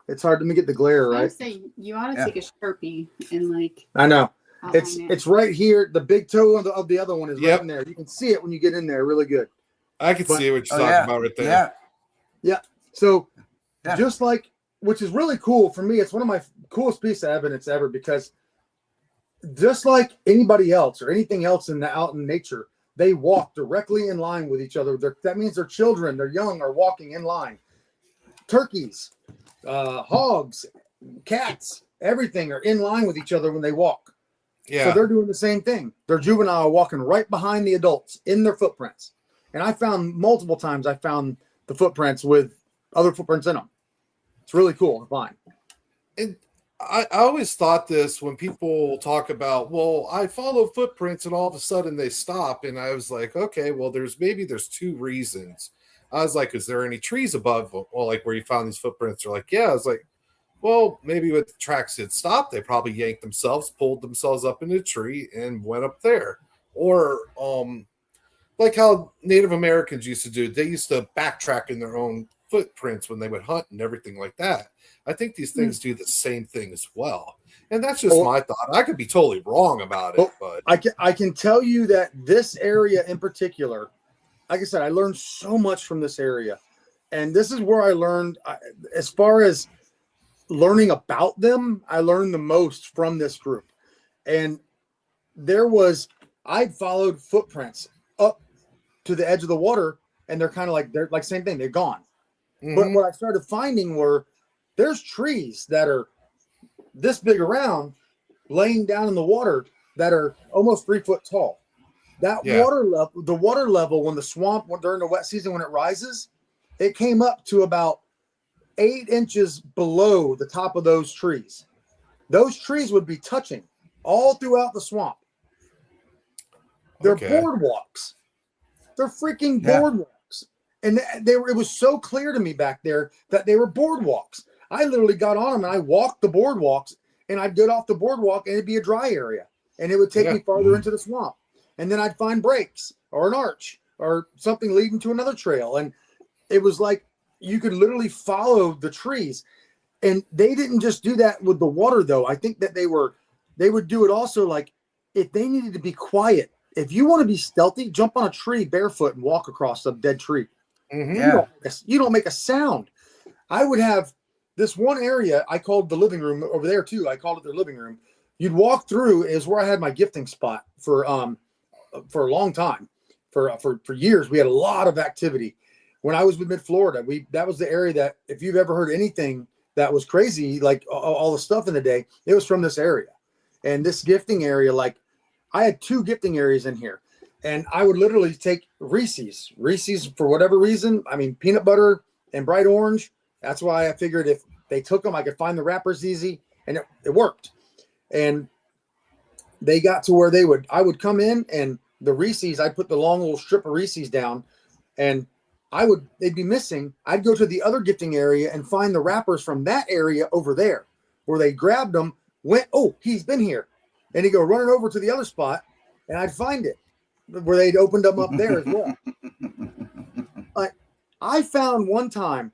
C: It's hard to get the glare right.
D: I would say you ought to take a Sharpie and
C: I know. It's right here. The big toe of the other one is right in there. You can see it when you get in there really good.
A: I can see what you're talking about right there.
C: Yeah. Yeah. So just like, which is really cool for me, it's one of my coolest pieces of evidence ever, because just like anybody else or anything else out in nature, they walk directly in line with each other. That means their children, they're young, are walking in line. Turkeys, hogs, cats, everything are in line with each other when they walk.
A: Yeah.
C: So they're doing the same thing. They're juvenile walking right behind the adults in their footprints. And I found multiple times the footprints with other footprints in them. It's really cool to find.
A: And I always thought this when people talk about, well, I follow footprints and all of a sudden they stop. And I was like, okay, well, there's 2 reasons. I was like, is there any trees above? Well, like where you found these footprints? Are like, yeah. I was like, Well, maybe with the tracks had stopped, they probably yanked themselves, pulled themselves up in a tree, and went up there. Or like how Native Americans used to do. They used to backtrack in their own footprints when they would hunt and everything like that. I think these things do the same thing as well. And that's just my thought. I could be totally wrong about it, but
C: I can tell you that this area in particular, like I said, I learned so much from this area. And this is where I learned, as far as learning about them, I learned the most from this group. And I followed footprints up to the edge of the water, and they're like same thing, they're gone. Mm-hmm. But what I started finding were there's trees that are this big around laying down in the water that are almost 3 foot tall. That the water level when the swamp during the wet season, when it rises, it came up to about 8 inches below the top of those trees. Those trees would be touching all throughout the swamp. They're boardwalks. They're freaking boardwalks. And it was so clear to me back there that they were boardwalks. I literally got on them and I walked the boardwalks, and I'd get off the boardwalk and it'd be a dry area, and it would take me farther into the swamp. And then I'd find breaks or an arch or something leading to another trail. And it was like you could literally follow the trees. And they didn't just do that with the water, though. I think that they would do it also, like if they needed to be quiet. If you want to be stealthy, jump on a tree barefoot and walk across a dead tree. Mm-hmm. You don't make a sound. I would have this one area I called the living room over there too. I called it their living room. You'd walk through is where I had my gifting spot for a long time, for years. We had a lot of activity. When I was with Mid-Florida, that was the area that if you've ever heard anything that was crazy, like all the stuff in the day, it was from this area. And this gifting area, like I had 2 gifting areas in here, and I would literally take Reese's for whatever reason. I mean, peanut butter and bright orange. That's why I figured if they took them, I could find the wrappers easy, and it worked. And they got to where I would come in, and the Reese's, I'd put the long little strip of Reese's down, and they'd be missing. I'd go to the other gifting area and find the wrappers from that area over there, where they grabbed them, he's been here. And he'd go running over to the other spot, and I'd find it where they'd opened them up there as well. I found one time,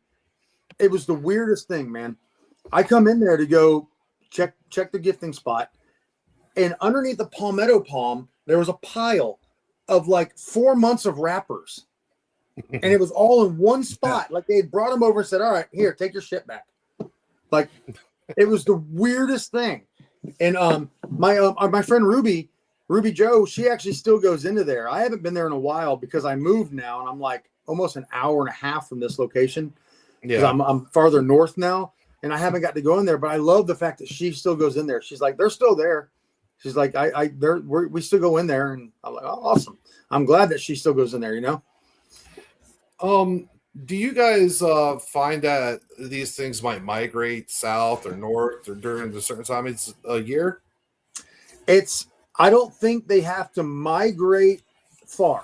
C: it was the weirdest thing, man. I come in there to go check the gifting spot, and underneath the palmetto palm, there was a pile of like 4 months of wrappers. And it was all in one spot. Like they had brought them over and said, all right, here, take your shit back. Like it was the weirdest thing. And my friend Ruby Joe, she actually still goes into there. I haven't been there in a while because I moved now, and I'm like almost an hour and a half from this location. Yeah, I'm farther north now, and I haven't got to go in there. But I love the fact that she still goes in there. She's like, they're still there. She's like, we still go in there, and I'm like, oh, awesome. I'm glad that she still goes in there. You know.
A: Do you guys find that these things might migrate south or north or during a certain time it's a year?
C: I don't think they have to migrate far.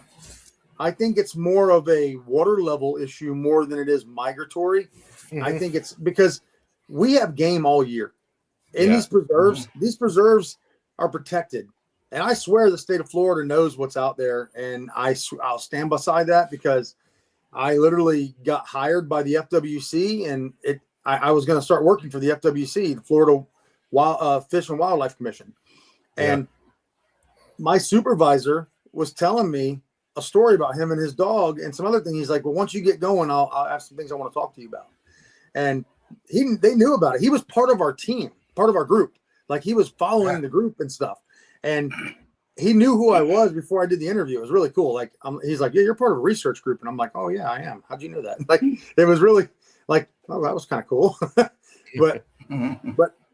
C: I think it's more of a water level issue more than it is migratory. Mm-hmm. I think it's because we have game all year in these preserves. Mm-hmm. These preserves are protected. And I swear the state of Florida knows what's out there. And I'll stand beside that because I literally got hired by the FWC, and I was going to start working for the FWC, the Florida Fish and Wildlife Commission. And my supervisor was telling me a story about him and his dog and some other thing. He's like, well, once you get going, I'll have some things I want to talk to you about. And they knew about it. He was part of our team, part of our group. Like he was following the group and stuff. And he knew who I was before I did the interview. It was really cool. Like, he's like, yeah, you're part of a research group. And I'm like, oh yeah, I am. How'd you know that? Like, it was really like, oh, that was kind of cool. but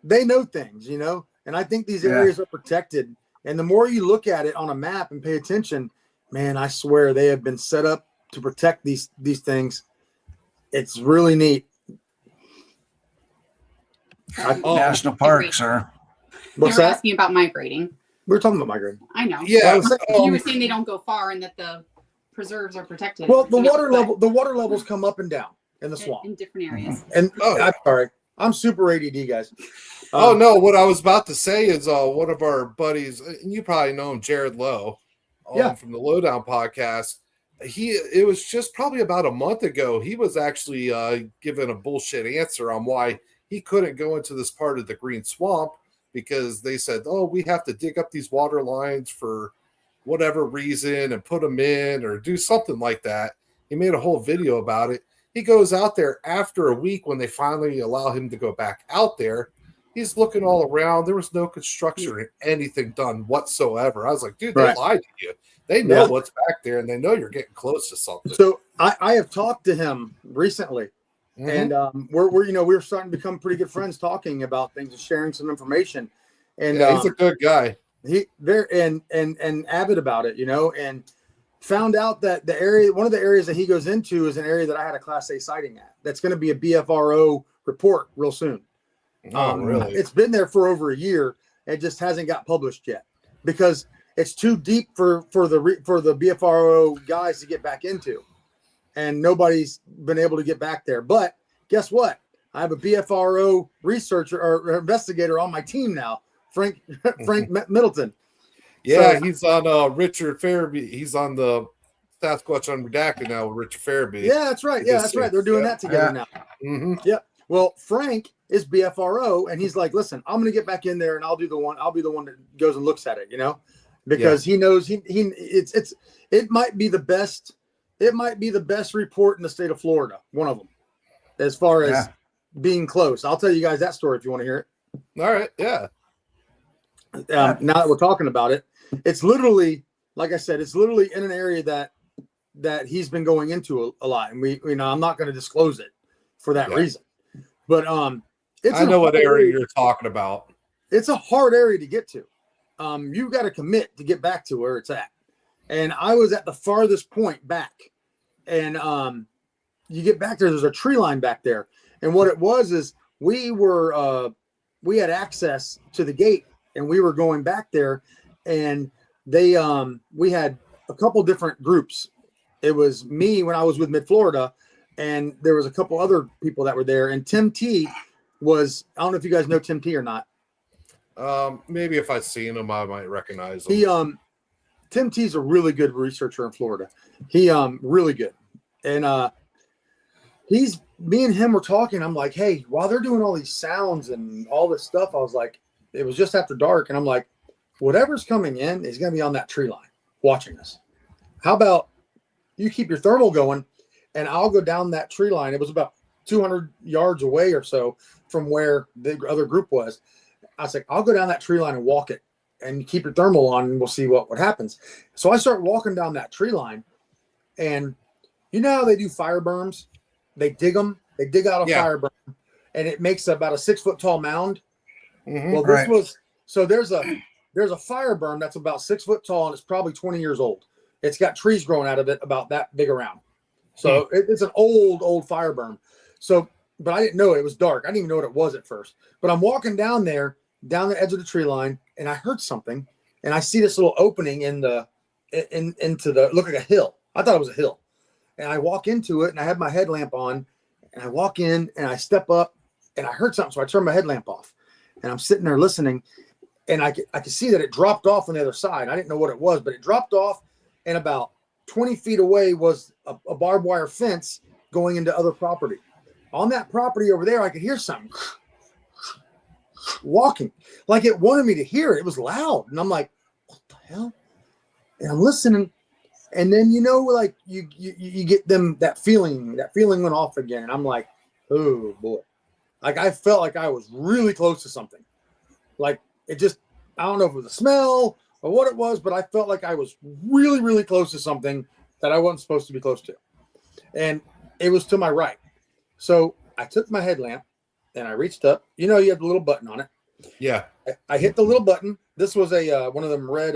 C: they know things, you know? And I think these areas are protected. And the more you look at it on a map and pay attention, man, I swear they have been set up to protect these things. It's really neat.
B: National park, sir.
C: What's
D: they were
C: that?
D: asking about migrating.
C: We're talking about migrating.
D: I know.
A: Yeah.
D: You were saying they don't go far and that the preserves are protected.
C: Well, the water levels come up and down in the swamp
D: in different areas.
C: And I'm sorry. I'm super ADD, guys.
A: Oh no! What I was about to say is, one of our buddies, and you probably know him, Jared Lowe, from the Lowdown podcast. It was just probably about a month ago. He was actually given a bullshit answer on why he couldn't go into this part of the Green Swamp because they said, "Oh, we have to dig up these water lines for whatever reason and put them in or do something like that." He made a whole video about it. He goes out there after a week when they finally allow him to go back out there. He's looking all around. There was no construction or anything done whatsoever. I was like, dude, they lied to you. They know what's back there, and they know you're getting close to something.
C: So I have talked to him recently, and we're starting to become pretty good friends, talking about things and sharing some information. And
A: he's a good guy.
C: He very and avid about it, and found out that one of the areas that he goes into is an area that I had a Class A sighting at. That's going to be a BFRO report real soon.
A: Oh, really?
C: It's been there for over a year. It just hasn't got published yet because it's too deep for the BFRO guys to get back into, and nobody's been able to get back there. But guess what? I have a BFRO researcher or investigator on my team now, Frank Middleton.
A: Yeah, so, he's on Richard Farabee. He's on the Sasquatch Unredacted now with Richard Farabee.
C: Yeah, that's right. Yeah, that's right. They're doing that together now.
A: Mm-hmm.
C: Yeah. Well, Frank is BFRO, and he's like, "Listen, I'm going to get back in there, and I'll be the one that goes and looks at it, because he knows it might be the best. It might be the best report in the state of Florida, one of them, as far as being close. I'll tell you guys that story if you want to hear it.
A: All right. Yeah.
C: Now that we're talking about it, it's literally, like I said, it's literally in an area that he's been going into a lot, and I'm not going to disclose it for that reason. But
A: I know what area you're talking about.
C: It's a hard area to get to. You've got to commit to get back to where it's at. And I was at the farthest point back. And you get back there, there's a tree line back there. And what it was is we had access to the gate, and we were going back there, and we had a couple different groups. It was me when I was with Mid-Florida, and there was a couple other people that were there. And Tim T was, I don't know if you guys know Tim T or not.
A: Maybe if I've seen him, I might recognize him.
C: Tim T's a really good researcher in Florida. He really good. And me and him were talking. I'm like, hey, while they're doing all these sounds and all this stuff, I was like, it was just after dark, and I'm like, whatever's coming in is going to be on that tree line watching us. How about you keep your thermal going, and I'll go down that tree line. It was about 200 yards away or so from where the other group was. I was like, I'll go down that tree line and walk it, and keep your thermal on, and we'll see what happens. So I start walking down that tree line, and you know how they do fire berms? They dig them. They dig out a fire berm, and it makes about a 6 foot tall mound.
A: Mm-hmm.
C: Well, this was so. There's a fire berm that's about 6 foot tall, and it's probably 20 years old. It's got trees growing out of it about that big around. So it's an old fire berm. So, but I didn't know it. It was dark. I didn't even know what it was at first. But I'm walking down there, down the edge of the tree line, and I heard something, and I see this little opening into the look like a hill. I thought it was a hill, and I walk into it, and I have my headlamp on, and I walk in, and I step up, and I heard something, so I turn my headlamp off, and I'm sitting there listening, and I could see that it dropped off on the other side. I didn't know what it was, but it dropped off, and about 20 feet away was a barbed wire fence going into other property. On that property over there, I could hear something walking, like it wanted me to hear it. It was loud, and I'm like, "What the hell?" And I'm listening, and then like you get that feeling went off again, and I'm like, "Oh boy!" Like I felt like I was really close to something. Like it just, I don't know if it was a smell or what it was, but I felt like I was really, really close to something that I wasn't supposed to be close to, and it was to my right. So I took my headlamp and I reached up. You have the little button on it.
A: Yeah.
C: I hit the little button. This was a one of them red.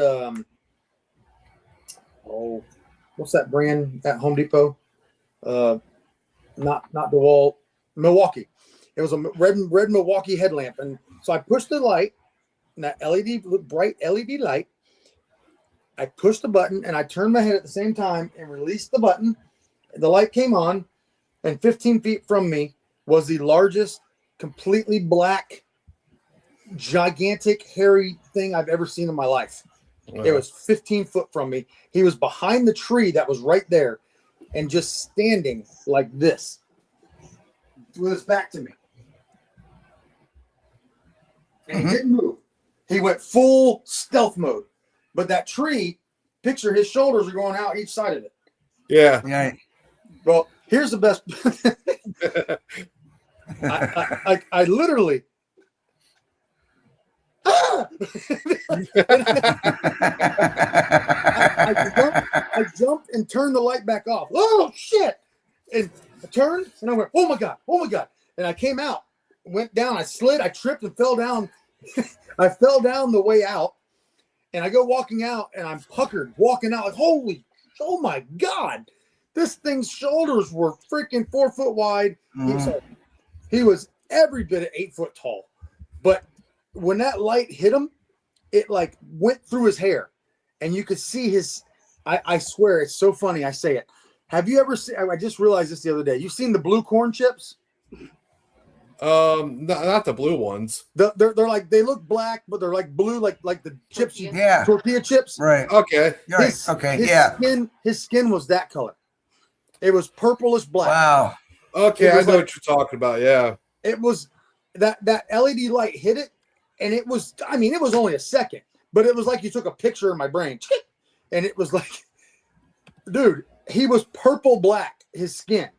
C: What's that brand at Home Depot? Not DeWalt, Milwaukee. It was a red Milwaukee headlamp, and so I pushed the light, and that bright LED light. I pushed the button, and I turned my head at the same time and released the button. The light came on, and 15 feet from me was the largest completely black, gigantic, hairy thing I've ever seen in my life. It was 15 foot from me. He was behind the tree that was right there and just standing like this with his back to me. And he didn't move. He went full stealth mode. But that tree, picture his shoulders are going out each side of it.
A: Yeah.
B: Yeah.
C: Well, here's the best. I literally. I jumped and turned the light back off. Oh shit! And I turned and I went, oh my god! And I came out, went down, I slid, I tripped and fell down. I fell down the way out, and I go walking out, and I'm puckered, walking out like, oh my god! This thing's shoulders were freaking 4 foot wide. He was every bit of 8 foot tall, but when that light hit him, it like went through his hair, and you could see his. I swear, it's so funny. I say it. Have you ever seen? I just realized this the other day. You've seen the blue corn chips?
A: Not the blue ones.
C: They're like, they look black, but they're like blue, like the chips. Tortilla chips.
B: Right.
A: Okay.
C: His skin was that color. It was purplish black.
B: Wow.
A: Okay, I know what you're talking about. Yeah.
C: It was that LED light hit it. And it was, I mean, it was only a second, but it was like you took a picture in my brain. And it was like, dude, he was purple black, his skin.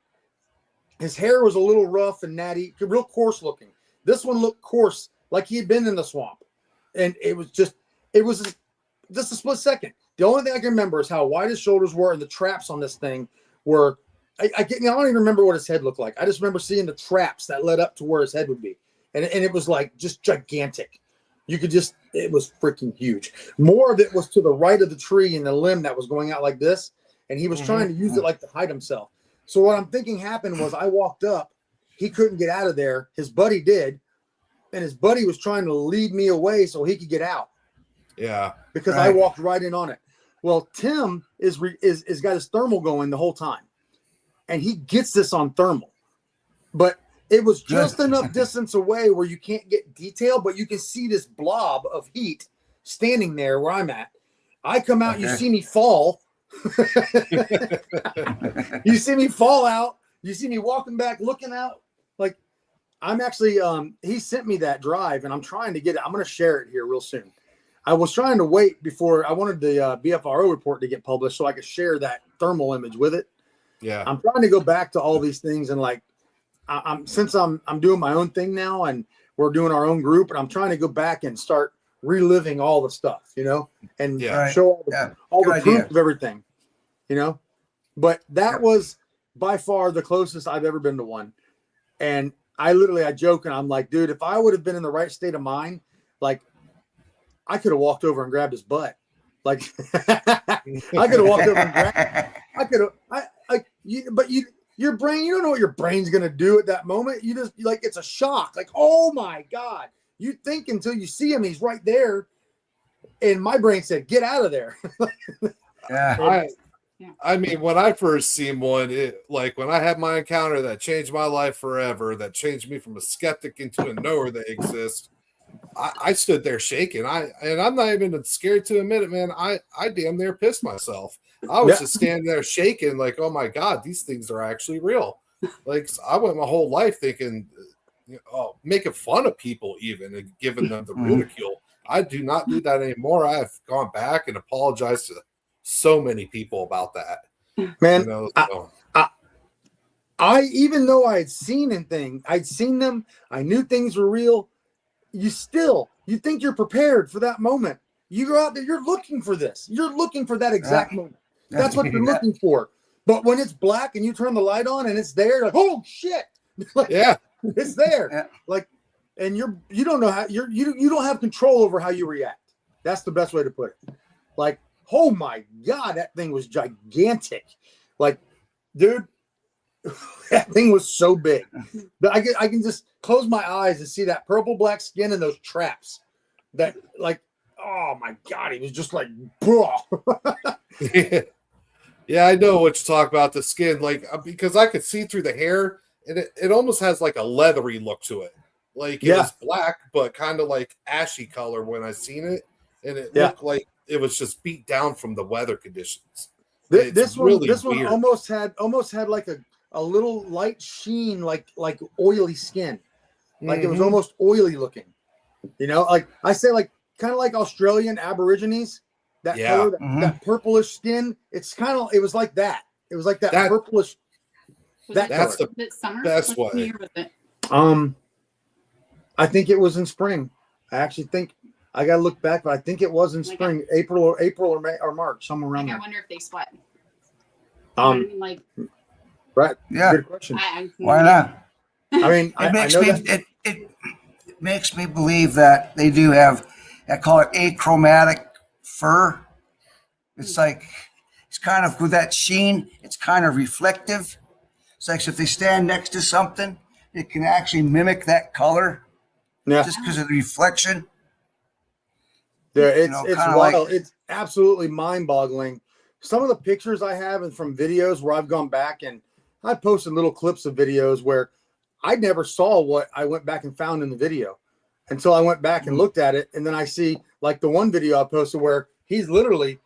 C: His hair was a little rough and natty, real coarse looking. This one looked coarse, like he had been in the swamp. And it was just a split second. The only thing I can remember is how wide his shoulders were, and the traps on this thing were, I don't even remember what his head looked like. I just remember seeing the traps that led up to where his head would be. And it was like just gigantic. It was freaking huge. More of it was to the right of the tree and the limb that was going out like this. And he was trying to use it like to hide himself. So what I'm thinking happened was I walked up. He couldn't get out of there. His buddy did. And his buddy was trying to lead me away so he could get out.
A: Yeah.
C: Because I walked right in on it. Well, Tim is got his thermal going the whole time. And he gets this on thermal. But it was just enough distance away where you can't get detail, but you can see this blob of heat standing there where I'm at. I come out, you see me fall. You see me fall out. You see me walking back, looking out. Like, I'm actually, he sent me that drive, and I'm trying to get it. I'm going to share it here real soon. I was trying to wait before I wanted the BFRO report to get published so I could share that thermal image with it.
A: Yeah.
C: I'm trying to go back to all these things and like, since I'm doing my own thing now and we're doing our own group, and I'm trying to go back and start reliving all the stuff, and show all the proof of everything, but that was by far the closest I've ever been to one. And I joke and I'm like, dude, if I would have been in the right state of mind, like I could have walked over and grabbed his butt. Like I could have walked over and grabbed, your brain, you don't know what your brain's going to do at that moment. You just like, it's a shock. Like, oh my God, you think until you see him, he's right there. And my brain said, get out of there.
A: I mean, when I first seen one, when I had my encounter that changed my life forever, that changed me from a skeptic into a knower that exists, I stood there shaking. I'm not even scared to admit it, man. I damn near pissed myself. I was just standing there shaking, like, oh my God, these things are actually real. Like, I went my whole life thinking, making fun of people even and giving them the ridicule. I do not do that anymore. I have gone back and apologized to so many people about that.
C: Man, I even though I had seen I'd seen them, I knew things were real. You think you're prepared for that moment. You go out there, you're looking for this. You're looking for that exact moment. That's what you're looking for. But when it's black and you turn the light on and it's there, like, oh shit. Like, it's there. Yeah. Like, and you don't know how you don't have control over how you react. That's the best way to put it. Like, oh my God, that thing was gigantic. Like, dude, that thing was so big. But I can just close my eyes and see that purple black skin and those traps. That, like, oh my God, he was just like,
A: Yeah, I know what you talk about, the skin, like, because I could see through the hair, and it almost has like a leathery look to it. Like it was black, but kind of like ashy color when I seen it, and it looked like it was just beat down from the weather conditions.
C: This one almost had like a little light sheen, like oily skin, like it was almost oily looking. You know, like I say, like kind of like Australian Aborigines, that color, that purplish skin. It's kind of, it was like that. It was like that purplish.
A: That's the best way.
C: I think it was in spring. I actually think I got to look back, but I think it was in spring, April or May or March, somewhere around there.
D: I wonder if they sweat.
C: Right. Yeah. Good question.
B: Why not?
C: I mean,
B: it makes me believe that they do have, I call it achromatic fur. It's like, it's kind of with that sheen, it's kind of reflective. It's like, so if they stand next to something, it can actually mimic that color. Yeah. Just because of the reflection.
C: Yeah, it's wild. Like, it's absolutely mind-boggling. Some of the pictures I have and from videos where I've gone back and I posted little clips of videos where I never saw what I went back and found in the video until I went back and looked at it. And then I see like the one video I posted where he's literally,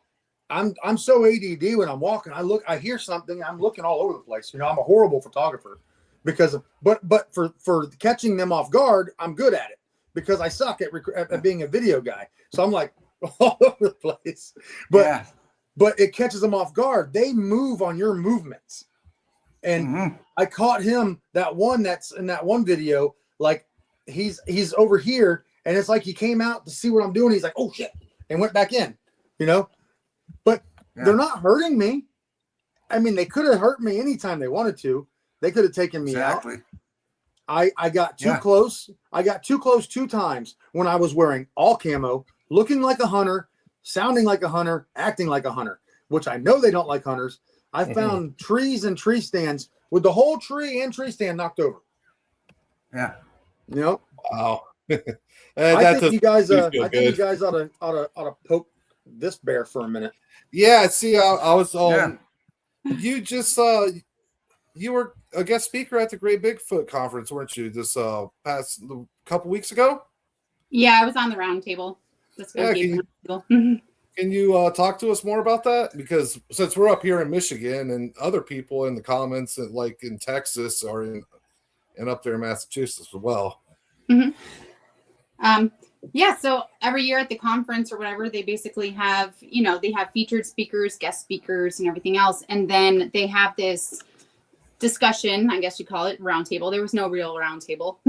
C: I'm so ADD when I'm walking. I hear something, I'm looking all over the place. You know, I'm a horrible photographer because, but for catching them off guard, I'm good at it because I suck at being a video guy. So I'm like all over the place, but it catches them off guard. They move on your movements. And I caught him that's in that one video, like he's over here and it's like he came out to see what I'm doing. He's like, oh shit, and went back in, you know, but they're not hurting me. I mean, they could have hurt me anytime they wanted to. They could have taken me out. I got too close. I got too close 2 times when I was wearing all camo, looking like a hunter, sounding like a hunter, acting like a hunter, which I know they don't like hunters. I found trees and tree stands with the whole tree and tree stand knocked over. Yeah. You know? Wow. I think you guys ought to poke this bear for a minute.
A: Yeah, see, I was you just you were a guest speaker at the Great Bigfoot Conference, weren't you? This past couple weeks ago?
D: Yeah, I was on the round table.
A: Can you talk to us more about that? Because since we're up here in Michigan and other people in the comments that like in Texas or in up there in Massachusetts as well.
D: So every year at the conference or whatever, they basically have, they have featured speakers, guest speakers and everything else. And then they have this discussion, I guess you call it, round table. There was no real round table.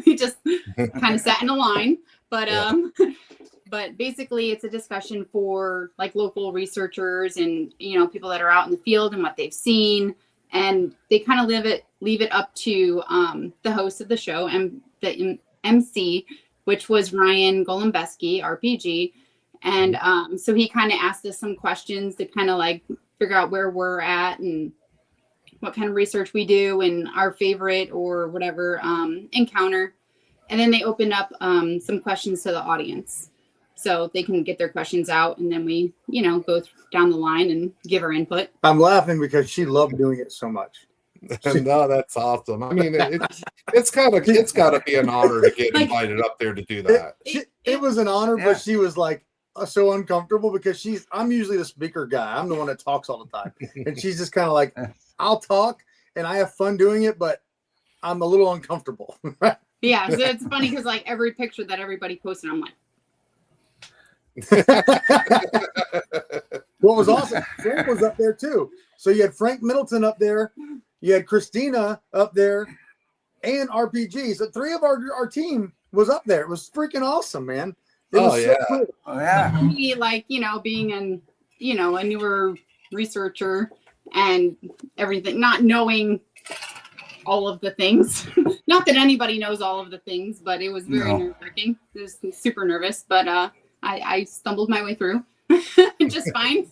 D: We just kind of sat in a line. But basically it's a discussion for like local researchers and, people that are out in the field and what they've seen. And they kind of leave it up to the host of the show and the MC, which was Ryan Golombeski, RPG. And so he kind of asked us some questions to kind of like figure out where we're at and what kind of research we do and our favorite or whatever encounter. And then they opened up some questions to the audience. So they can get their questions out and then we, go down the line and give our input.
C: I'm laughing because she loved doing it so much.
A: No, that's awesome. I mean, it's got to be an honor to get invited up there to do that.
C: It was an honor, but she was like so uncomfortable because I'm usually the speaker guy. I'm the one that talks all the time. And she's just kind of like, I'll talk and I have fun doing it, but I'm a little uncomfortable.
D: Yeah. So it's funny because like every picture that everybody posted, I'm like,
C: what was awesome, Frank was up there too. So you had Frank Middleton up there, you had Christina up there, and RPG. So 3 of our team was up there. It was freaking awesome, man. It was so cool.
B: Oh yeah.
D: For me, like, being a newer researcher and everything, not knowing all of the things. Not that anybody knows all of the things, but it was very nerve-wracking. It was super nervous, but I stumbled my way through just fine.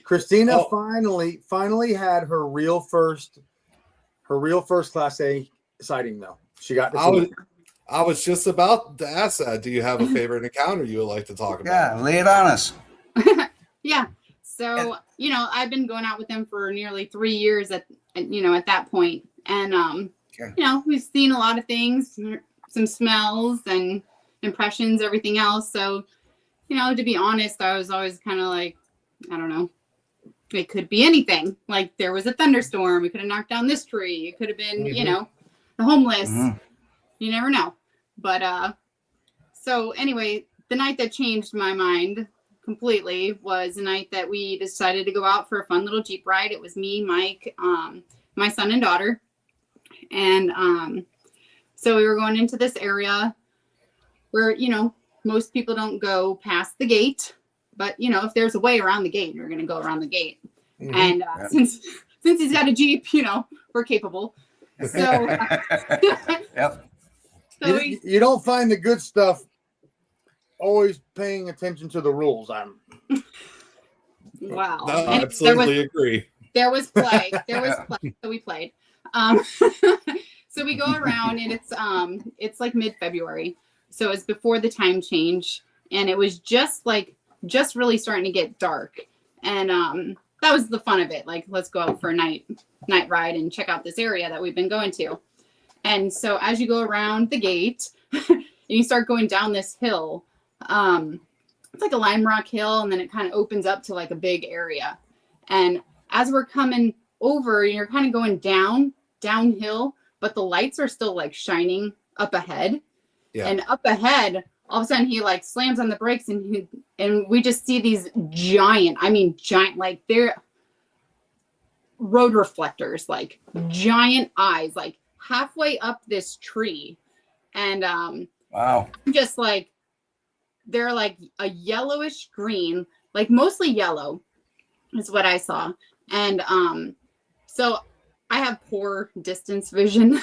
C: Christina finally had her real first Class A sighting though. She got to
A: I was just about to ask that. Do you have a favorite encounter you would like to talk about?
B: Yeah, lay it on us.
D: Yeah. So, I've been going out with them for nearly 3 years at that point. And, we've seen a lot of things. some smells and impressions, everything else. So, to be honest, I was always kind of like, I don't know. It could be anything. Like there was a thunderstorm. We could have knocked down this tree. It could have been, the homeless. You never know. But so anyway, the night that changed my mind completely was the night that we decided to go out for a fun little Jeep ride. It was me, Mike, my son and daughter. And so we were going into this area where, most people don't go past the gate. But, if there's a way around the gate, you're going to go around the gate. And since he's got a Jeep, we're capable. So,
C: so you don't find the good stuff always paying attention to the rules.
D: Wow.
A: No, I absolutely agree.
D: There was play. So we played. So we go around and it's like mid-February. So it's before the time change. And it was just really starting to get dark. And that was the fun of it. Like, let's go out for a night ride and check out this area that we've been going to. And so as you go around the gate and you start going down this hill, it's like a lime rock hill, and then it kind of opens up to like a big area. And as we're coming over, you're kind of going downhill, but the lights are still like shining up ahead. Yeah. And up ahead, all of a sudden he like slams on the brakes and we just see these giant, like they're road reflectors, like giant eyes, like halfway up this tree. And
B: wow.
D: Just like they're like a yellowish green, like mostly yellow is what I saw. And so I have poor distance vision.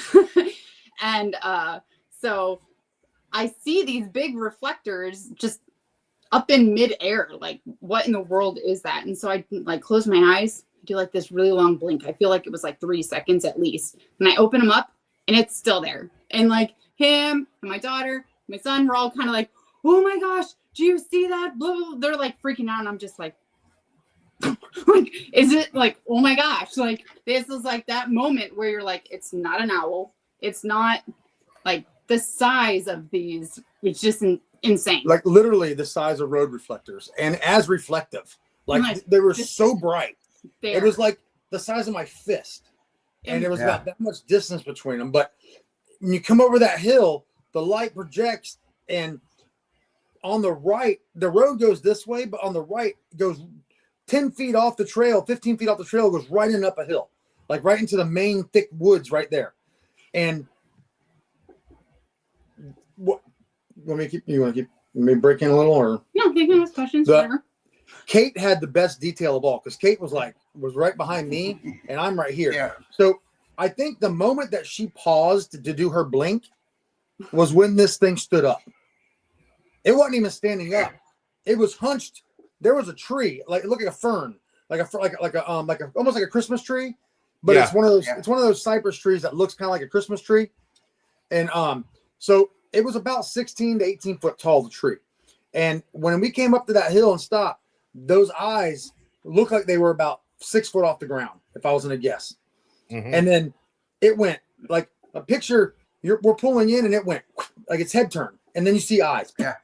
D: And so I see these big reflectors just up in midair. Like, what in the world is that? And so I like close my eyes, do like this really long blink. I feel like it was like 3 seconds at least. And I open them up and it's still there. And like him and my daughter, my son, we're all kind of like, oh my gosh, do you see that? Blah, blah, blah. They're like freaking out. And I'm just like, like, is it like, oh my gosh, like this is like that moment where you're like, it's not an owl. It's not like the size of these. It's just insane.
C: Like literally the size of road reflectors and as reflective. Like they were so bright. It was like the size of my fist. And there was about that much distance between them. But when you come over that hill, the light projects, and on the right, the road goes this way, but on the right it goes 10 feet off the trail, 15 feet off the trail, goes right in up a hill, like right into the main thick woods right there. And what you want to keep break in a little, or
D: no, you can ask questions, whatever.
C: Kate had the best detail of all, because Kate was right behind me and I'm right here. Yeah. So I think the moment that she paused to do her blink was when this thing stood up. It wasn't even standing up. It was hunched. There was a tree, like it looked like a fern, almost like a Christmas tree, but it's one of those. It's one of those cypress trees that looks kind of like a Christmas tree, and so it was about 16 to 18 foot tall, the tree. And when we came up to that hill and stopped, those eyes looked like they were about 6 foot off the ground, if I was going to guess. Mm-hmm. And then it went like a picture. We're pulling in, and it went like its head turned, and then you see eyes. Yeah,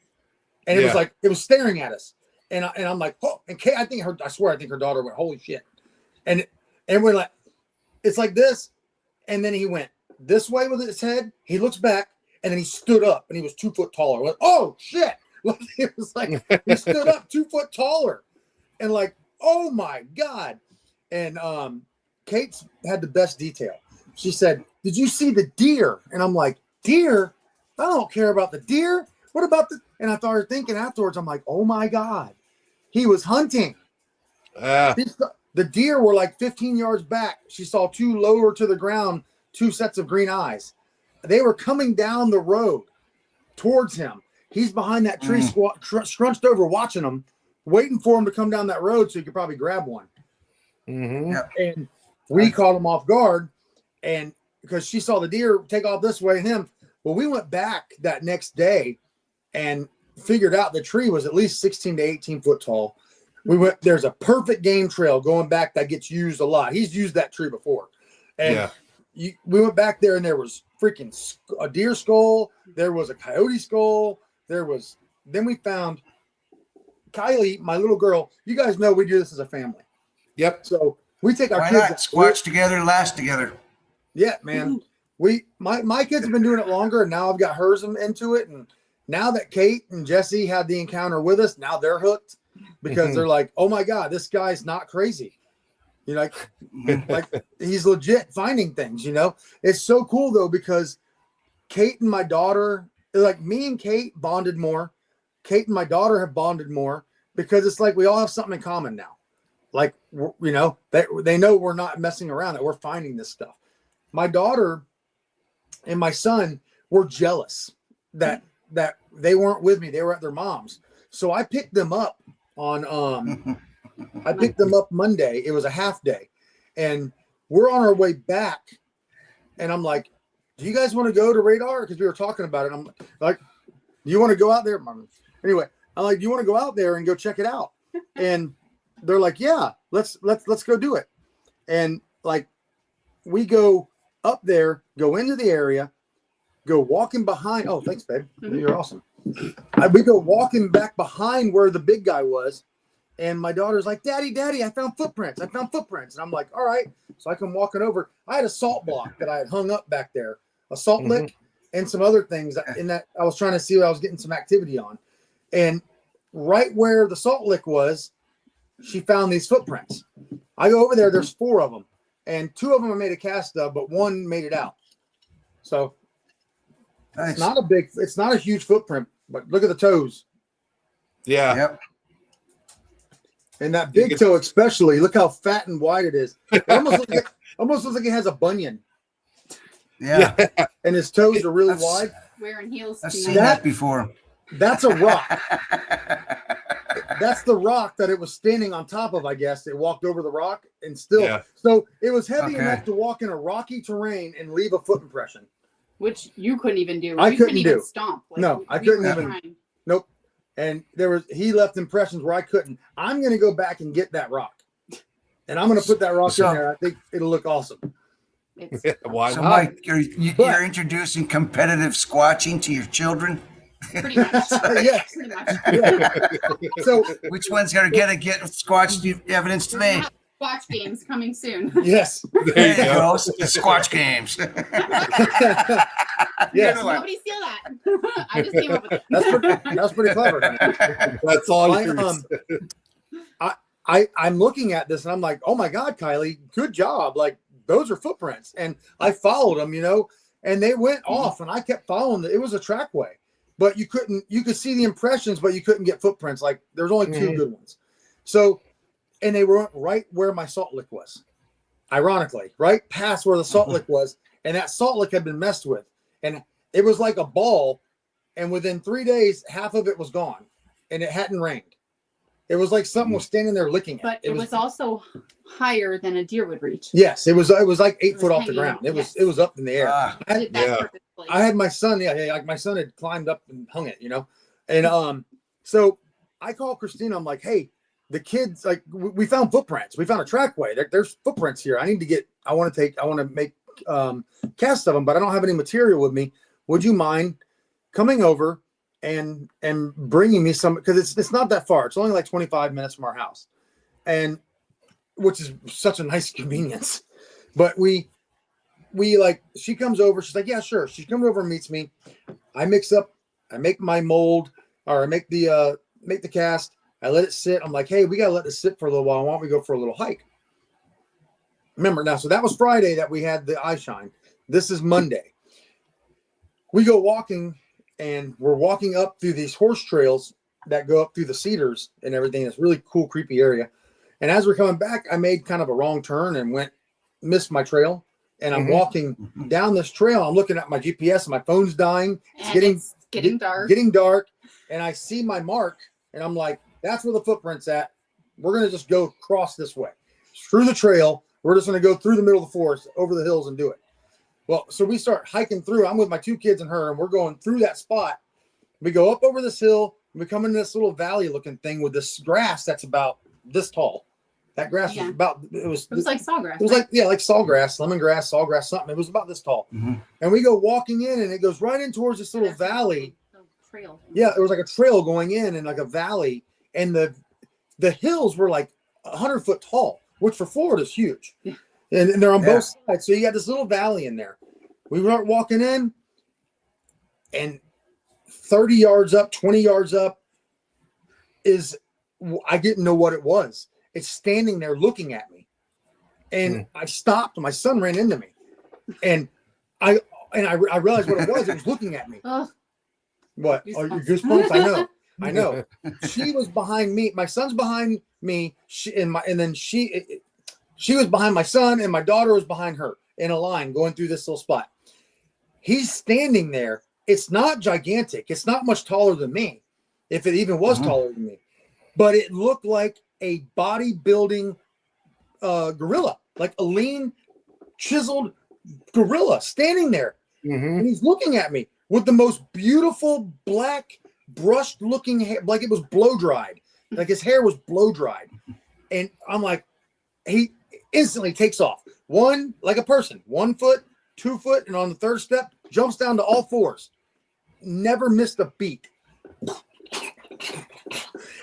C: and it was like it was staring at us. And I'm like, oh, and Kate, I think her daughter went, holy shit. And we're like, it's like this. And then he went this way with his head. He looks back, and then he stood up, and he was 2 foot taller. Like, oh shit. It was like, he stood up 2 foot taller, and like, oh my God. And Kate's had the best detail. She said, did you see the deer? And I'm like, deer? I don't care about the deer. What about the, and I started thinking afterwards, I'm like, oh my God. He was hunting. The deer were like 15 yards back. She saw two lower to the ground, 2 sets of green eyes. They were coming down the road towards him. He's behind that tree, scrunched over, watching them, waiting for him to come down that road so he could probably grab one. Mm-hmm. And we caught him off guard, and because she saw the deer take off this way and him. Well, we went back that next day and figured out the tree was at least 16 to 18 foot tall. There's a perfect game trail going back that gets used a lot. He's used that tree before. And we went back there and there was freaking a deer skull. There was a coyote skull. Then we found Kylie, my little girl. You guys know we do this as a family.
A: Yep.
C: So we take our
B: Why
C: kids.
B: not? Squatch together, last together.
C: Yeah, man. My kids have been doing it longer, and now I've got hers into it. And now that Kate and Jesse had the encounter with us, now they're hooked because they're like, oh my God, this guy's not crazy. You know, like he's legit finding things, you know. It's so cool though, because Kate and my daughter, like me and Kate bonded more. Kate and my daughter have bonded more because it's like we all have something in common now. Like, you know, they know we're not messing around, that we're finding this stuff. My daughter and my son were jealous that they weren't with me. They were at their mom's. So I picked them up on I picked them up Monday. It was a half day. And we're on our way back. And I'm like, do you guys want to go to Radar? Because we were talking about it. I'm like, do you want to go out there? Anyway, I'm like, do you want to go out there and go check it out? And they're like, yeah, let's go do it. And like, we go up there, go into the area, go walking behind. Oh, thanks, babe. You're awesome. We go walking back behind where the big guy was. And my daughter's like, Daddy, I found footprints. And I'm like, all right. So I come walking over. I had a salt block that I had hung up back there, a salt lick and some other things in that I was trying to see what I was getting some activity on. And right where the salt lick was, she found these footprints. I go over there. There's 4 of them. And 2 of them I made a cast of, but 1 made it out. So
B: Nice.
C: it's not a huge footprint, but look at the toes.
A: Yeah.
B: Yep.
C: And that big toe, especially, look how fat and wide it is. It almost looks like it has a bunion.
B: Yeah.
C: And his toes are really wide.
D: Wearing heels.
B: I've seen that before.
C: That's a rock. That's the rock that it was standing on top of, I guess. It walked over the rock and still.
A: Yeah.
C: So it was heavy enough to walk in a rocky terrain and leave a foot impression.
D: Which you couldn't even do.
C: I couldn't
D: even
C: do.
D: Stomp. Like,
C: No, I couldn't even.
D: Trying.
C: Nope. And he left impressions where I couldn't. I'm going to go back and get that rock. And I'm going to put that rock in there. I think it'll look awesome.
A: Why
B: So,
A: not?
B: Mike, you're introducing competitive squatching to your children?
D: Pretty much.
C: Yes.
D: Pretty much.
C: Yeah. So
B: Which one's going to get squatch evidence today?
D: Squatch games coming soon.
C: yes.
B: There you go. Squatch games.
C: Yes.
D: Nobody steal that. I just came up with it.
C: That's pretty clever.
A: That's all yours.
C: I'm looking at this and I'm like, oh my God, Kylie, good job. Like, those are footprints. And I followed them, you know, and they went off and I kept following them. It was a trackway, but you could see the impressions, but you couldn't get footprints. Like, there's only 2 good ones. So, and they were right where my salt lick was, ironically, right past where the salt lick was. And that salt lick had been messed with. And it was like a ball. And within 3 days, half of it was gone and it hadn't rained. It was like something was standing there licking it.
D: But it was also higher than a deer would reach.
C: Yes, it was like 8 foot off the
D: hanging,
C: ground. It
D: yes.
C: was up in the air.
D: I did that purposefully.
C: I had my son, like my son had climbed up and hung it, you know. And so I called Christina. I'm like, hey, the kids, like, we found footprints. We found a trackway. There's footprints here. I want to make casts of them, but I don't have any material with me. Would you mind coming over and bringing me some, because it's not that far. It's only like 25 minutes from our house, and which is such a nice convenience. But we like, she comes over. She's like, yeah, sure. She comes over and meets me. I make my mold, or I make the cast. I let it sit. I'm like, hey, we got to let this sit for a little while. Why don't we go for a little hike? Remember now, so that was Friday that we had the eye shine. This is Monday. We go walking, and we're walking up through these horse trails that go up through the cedars and everything. It's really cool, creepy area. And as we're coming back, I made kind of a wrong turn and missed my trail. And I'm walking down this trail. I'm looking at my GPS and my phone's dying. It's getting dark. And I see my mark and I'm like, that's where the footprint's at. We're going to just go across this way through the trail. We're just going to go through the middle of the forest, over the hills, and do it. Well, so we start hiking through. I'm with my 2 kids and her, and we're going through that spot. We go up over this hill, and we come into this little valley looking thing with this grass that's about this tall. That grass was about, it was
D: like sawgrass.
C: It was like, yeah, like sawgrass, lemongrass, sawgrass, something. It was about this tall. And we go walking in, and it goes right in towards this little valley.
D: Trail.
C: Yeah, it was like a trail going in like a valley. And the hills were like 100-foot tall, which for Florida is huge. Yeah. And they're on both sides. So you got this little valley in there. We were walking in, and 30 yards up, 20 yards up I didn't know what it was. It's standing there looking at me. And I stopped, and my son ran into me. And I realized what it was. It was looking at me. What? Oh, your goosebumps? I know. She was behind me. My son's behind me. She was behind my son, and my daughter was behind her in a line going through this little spot. He's standing there. It's not gigantic. It's not much taller than me, if it even was taller than me. But it looked like a bodybuilding gorilla, like a lean, chiseled gorilla standing there. And he's looking at me with the most beautiful black brushed looking hair, like it was blow dried, like his hair was blow dried. And I'm like, he instantly takes off, one like a person, 1 foot, 2 foot, and on the third step jumps down to all fours, never missed a beat,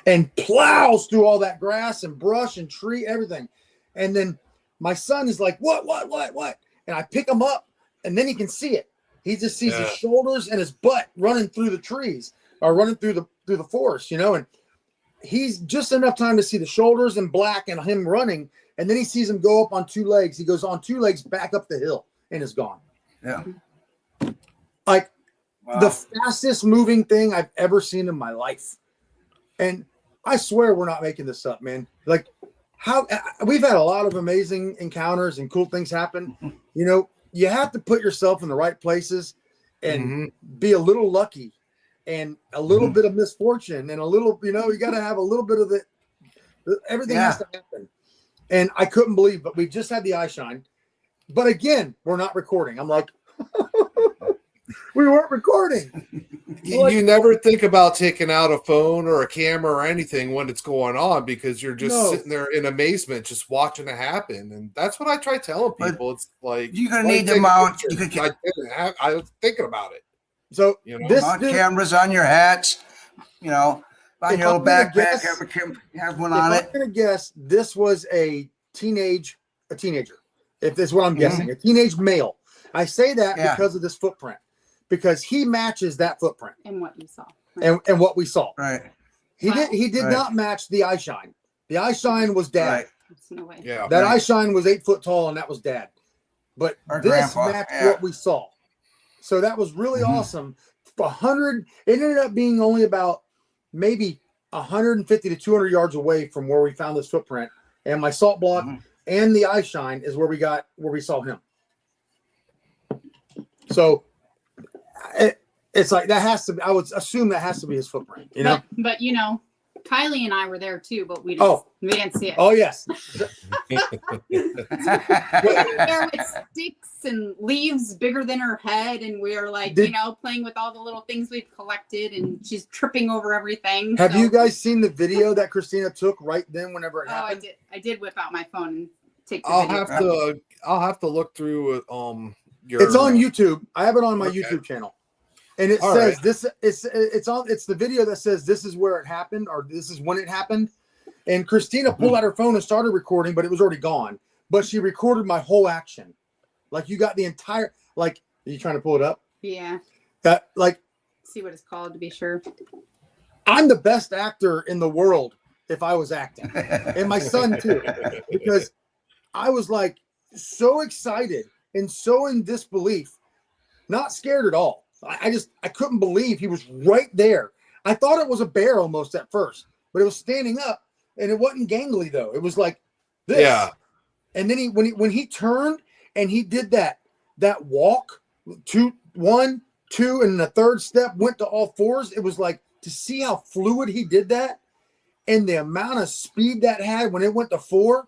C: and plows through all that grass and brush and tree, everything. And then my son is like, what? And I pick him up, and then he can see it. He just sees his shoulders and his butt running through the trees, or running through the forest, and he's just enough time to see the shoulders and black and him running. And then he sees him go up on 2 legs. He goes on 2 legs back up the hill and is gone.
B: Yeah.
C: Like the fastest moving thing I've ever seen in my life. And I swear we're not making this up, man. Like we've had a lot of amazing encounters and cool things happen. You have to put yourself in the right places and be a little lucky and a little bit of misfortune and a little, you got to have a little bit of everything has to happen. And I couldn't believe, but we just had the eye shine. But again, we're not recording. I'm like, we weren't recording.
A: You never think about taking out a phone or a camera or anything when it's going on, because you're just sitting there in amazement, just watching it happen. And that's what I try telling people. But it's like,
B: you're going to need to mount.
A: I was thinking about it.
C: So
B: mount cameras on your hats, on your little backpack, have one on it.
C: I'm going to guess this was a teenager. If this is what I'm guessing, a teenage male. I say that because of this footprint, because he matches that footprint
D: and what you saw,
C: and what we saw.
B: Right.
C: He did not match the eye shine. The eye shine was dad.
B: Right.
D: No way.
A: Yeah.
C: That eye shine was 8 foot tall, and that was dad. But this matched what we saw. So that was really awesome. 100. It ended up being only about maybe 150 to 200 yards away from where we found this footprint, and my salt block and the eye shine is where we saw him. So it's like that has to be, I would assume that has to be his footprint,
D: But Kylie and I were there too, but we didn't see it.
C: Oh yes.
D: There with sticks and leaves bigger than her head, and we were like, playing with all the little things we've collected, and she's tripping over everything.
C: Have you guys seen the video that Christina took right then whenever it happened?
D: I did whip out my phone and take the video.
A: I'll have to look through
C: it's on YouTube. I have it on my YouTube channel. And it says this. It's the video that says this is where it happened, or this is when it happened. And Christina pulled out her phone and started recording, but it was already gone. But she recorded my whole action. Like you got the entire. Like, are you trying to pull it up?
D: Yeah.
C: See
D: what it's called to be sure.
C: I'm the best actor in the world if I was acting, and my son too, because I was like so excited and so in disbelief, not scared at all. I couldn't believe he was right there. I thought it was a bear almost at first, but it was standing up, and it wasn't gangly though. It was like this. Yeah. And then when he turned and he did that walk, 1, 2, and the third step went to all fours. It was like to see how fluid he did that, and the amount of speed that had when it went to 4,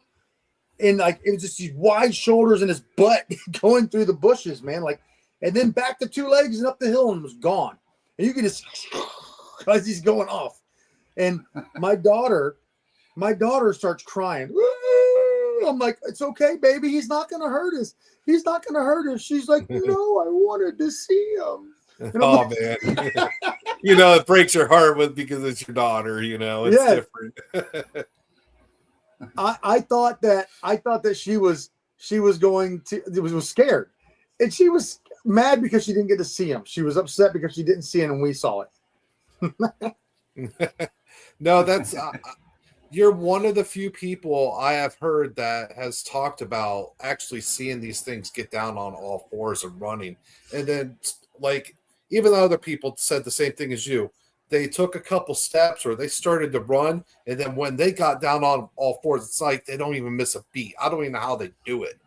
C: and like it was just these wide shoulders and his butt going through the bushes, man. Like. And then back to 2 legs and up the hill and was gone. And you could just, as he's going off. And my daughter starts crying. I'm like, it's okay, baby. He's not going to hurt us. He's not going to hurt us. She's like, no, I wanted to see him.
A: Oh man, it breaks your heart because it's your daughter. It's different.
C: I thought that she was going to was scared, and she was mad because she didn't get to see him. She was upset because she didn't see him, and we saw it.
A: No, that's you're one of the few people I have heard that has talked about actually seeing these things get down on all fours and running, and then like. Even though other people said the same thing as you, they took a couple steps or they started to run. And then when they got down on all fours, it's like they don't even miss a beat. I don't even know how they do it.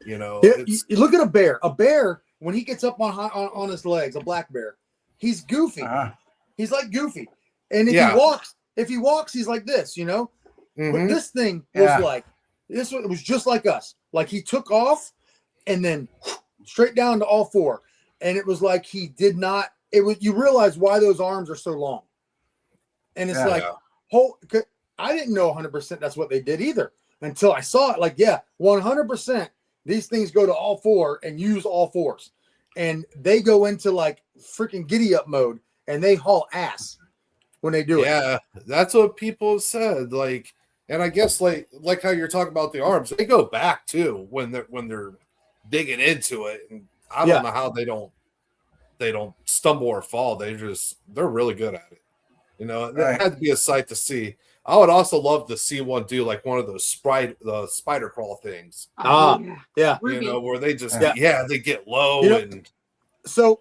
A: You
C: look at a bear. A bear, when he gets up on his legs, a black bear, he's goofy. He's like Goofy. And if he walks, he's like this,
A: Mm-hmm.
C: But this thing was like, it was just like us. Like he took off and then straight down to all four. And it was like he did not. You realize why those arms are so long, and it's I didn't know 100% that's what they did either until I saw it. Like 100%. These things go to all four and use all fours, and they go into like freaking giddy up mode, and they haul ass when they do it.
A: Yeah, that's what people have said. Like, and I guess like how you're talking about the arms, they go back too when they're digging into it. And I don't know how they don't stumble or fall. They're really good at it. It had to be a sight to see. I would also love to see one do like one of those the spider crawl things.
C: Yeah.
A: Where they just they get low and
C: so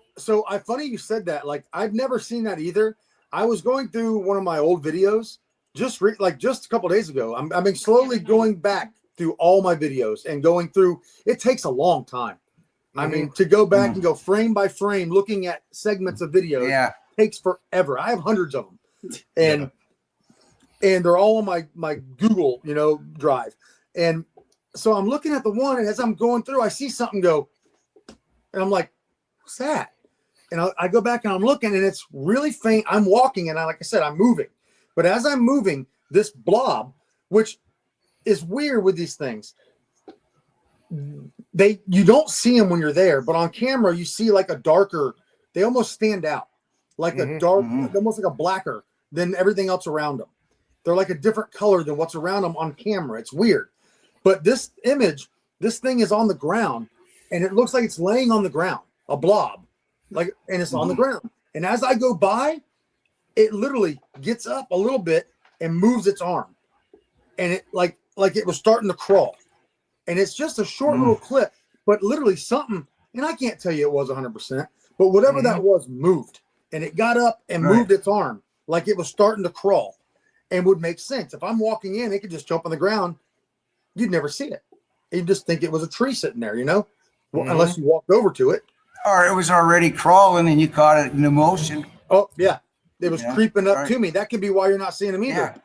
C: funny you said that. Like I've never seen that either. I was going through one of my old videos just a couple days ago. I've been slowly going back through all my videos and going through. It takes a long time. I mean, to go back and go frame by frame, looking at segments of videos takes forever. I have hundreds of them, and they're all on my Google, Drive. And so I'm looking at the one, and as I'm going through, I see something go, and I'm like, "What's that?" And I go back and I'm looking, and it's really faint. I'm walking, and like I said, I'm moving. But as I'm moving, this blob, which is weird with these things. You don't see them when you're there, but on camera you see like a darker. They almost stand out, like a dark, almost like a blacker than everything else around them. They're like a different color than what's around them on camera. It's weird, but this thing is on the ground, and it looks like it's laying on the ground, a blob, and it's on the ground. And as I go by, it literally gets up a little bit and moves its arm, and it like it was starting to crawl. And it's just a short little clip, but literally something, and I can't tell you it was 100%, but whatever that was moved, and it got up and moved its arm like it was starting to crawl, and would make sense. If I'm walking in, it could just jump on the ground. You'd never see it. You'd just think it was a tree sitting there, unless you walked over to it.
B: Or it was already crawling and you caught it in the motion.
C: Oh, yeah. It was creeping up to me. That could be why you're not seeing them either. Yeah.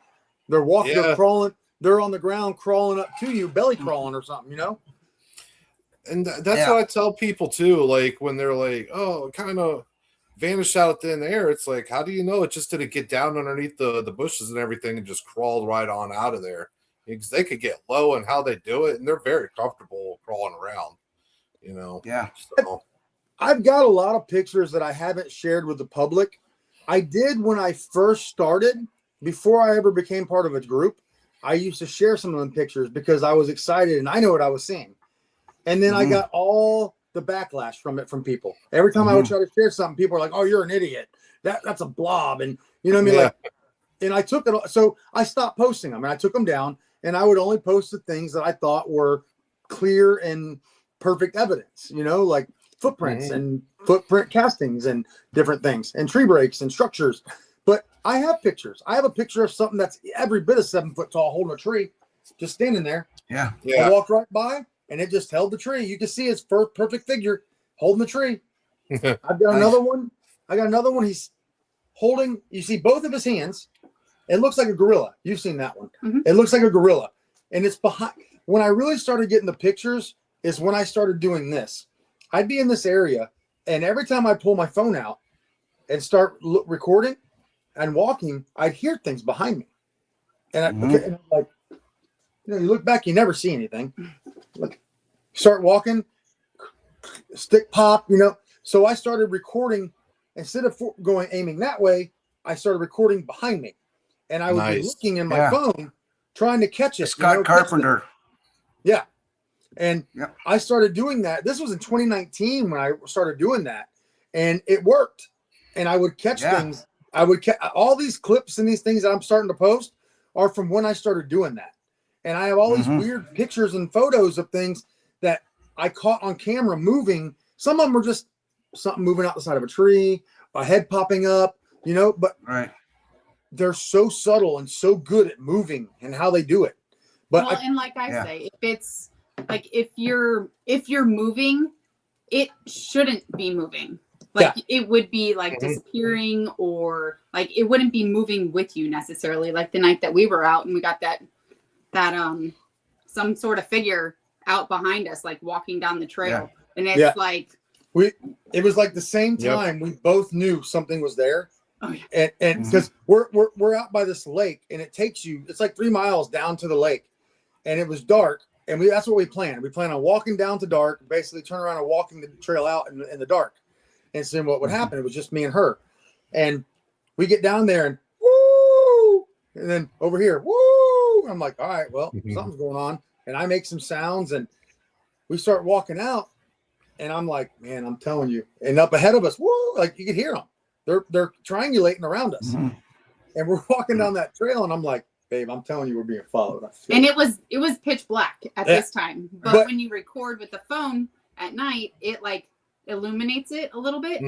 C: They're walking, they're crawling. They're on the ground crawling up to you, belly crawling or something,
A: And that's what I tell people too. Like when they're like, "Oh, it kind of vanished out in the air." It's like, how do you know it just didn't get down underneath the bushes and everything and just crawled right on out of there? Because they could get low and how they do it, and they're very comfortable crawling around.
B: Yeah.
A: So.
C: I've got a lot of pictures that I haven't shared with the public. I did when I first started, before I ever became part of a group. I used to share some of them pictures because I was excited and I know what I was seeing. And then I got all the backlash from people. Every time I would try to share something, people are like, "Oh, you're an idiot. That's a blob." And you know what I mean? Like, and I took it. So I stopped posting them and I took them down, and I would only post the things that I thought were clear and perfect evidence, like footprints and footprint castings and different things and tree breaks and structures. But I have pictures. I have a picture of something that's every bit of 7 foot tall holding a tree, just standing there.
B: Yeah.
C: I walked right by and it just held the tree. You can see his perfect figure holding the tree. I've got another one. He's holding, you see both of his hands. It looks like a gorilla. You've seen that one. It looks like a gorilla. And it's behind. When I really started getting the pictures is when I started doing this. I'd be in this area, and every time I pull my phone out and start recording and walking, I'd hear things behind me. And I'm like, You look back, you never see anything. Like, start walking, stick pop, So I started recording instead of aiming that way. I started recording behind me, and I would be looking in my phone trying to catch it.
B: Scott Carpenter.
C: Yeah. And I started doing that. This was in 2019 when I started doing that, and it worked. And I would catch things. I would catch all these clips and these things that I'm starting to post are from when I started doing that. And I have all these weird pictures and photos of things that I caught on camera moving. Some of them were just something moving out the side of a tree, a head popping up, but they're so subtle and so good at moving and how they do it. But
D: and like I say, if it's like if you're moving, it shouldn't be moving. Like it would be like disappearing, or like it wouldn't be moving with you necessarily. Like the night that we were out and we got that some sort of figure out behind us, like walking down the trail, and it's like
C: it was like the same time we both knew something was there. Oh, yeah. And because we're out by this lake, and it's like 3 miles down to the lake, and it was dark, and that's what we planned. We planned on walking down to dark, basically turn around and walking the trail out in the dark. And so what would happen? It was just me and her, and we get down there and woo, and then over here woo. I'm like, all right, well, something's going on, and I make some sounds, and we start walking out, and I'm like, man, I'm telling you, and up ahead of us, woo, like you could hear them. They're triangulating around us, and we're walking down that trail, and I'm like, babe, I'm telling you, we're being followed.
D: And it was pitch black at this time, but when you record with the phone at night, it like illuminates it a little bit.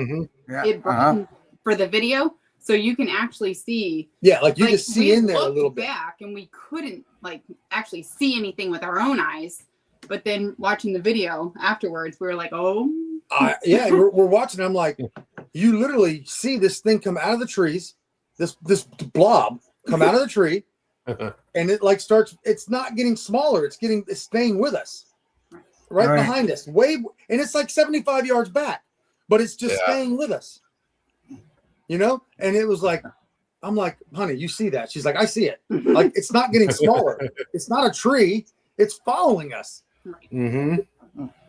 D: It brightens for the video, so you can actually see. Yeah, like you just see in there a little bit. Back, and we couldn't like actually see anything with our own eyes, but then watching the video afterwards, we were like, oh. We're watching. I'm like, you literally see this thing come out of the trees, this blob come out of the tree, and it like starts. It's not getting smaller. It's staying with us, right behind us. And it's like 75 yards back, but it's just staying with us. And it was like, I'm like, honey, you see that? She's like, I see it. Like it's not getting smaller. It's not a tree. It's following us. Right.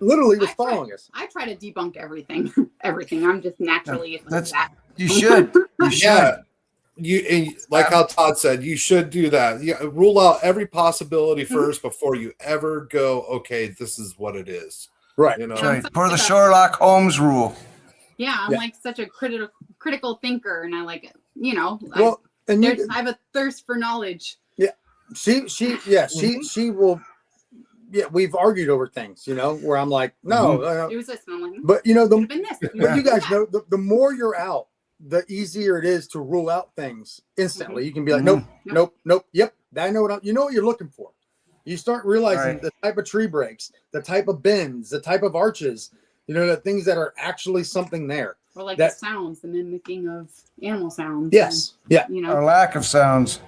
D: Literally was following us. I try to debunk everything. I'm just naturally that.
B: You should. You should.
A: Like how Todd said, you should do that. Rule out every possibility first before you ever go, okay, this is what it is.
C: Right.
B: For the Sherlock Holmes rule.
D: Yeah, I'm like such a critical thinker, and I like it. I have a thirst for knowledge. Yeah.
C: She will. Yeah, we've argued over things, where I'm like, no.
D: It was this, and I'm like,
C: but but you guys know, the more you're out, the easier it is to rule out things instantly. You can be like, nope. Yep, I know what you're looking for. You start realizing the type of tree breaks, the type of bends, the type of arches, the things that are actually something there.
D: Or like the sounds, the mimicking of animal sounds.
C: Yes.
B: Or lack of sounds.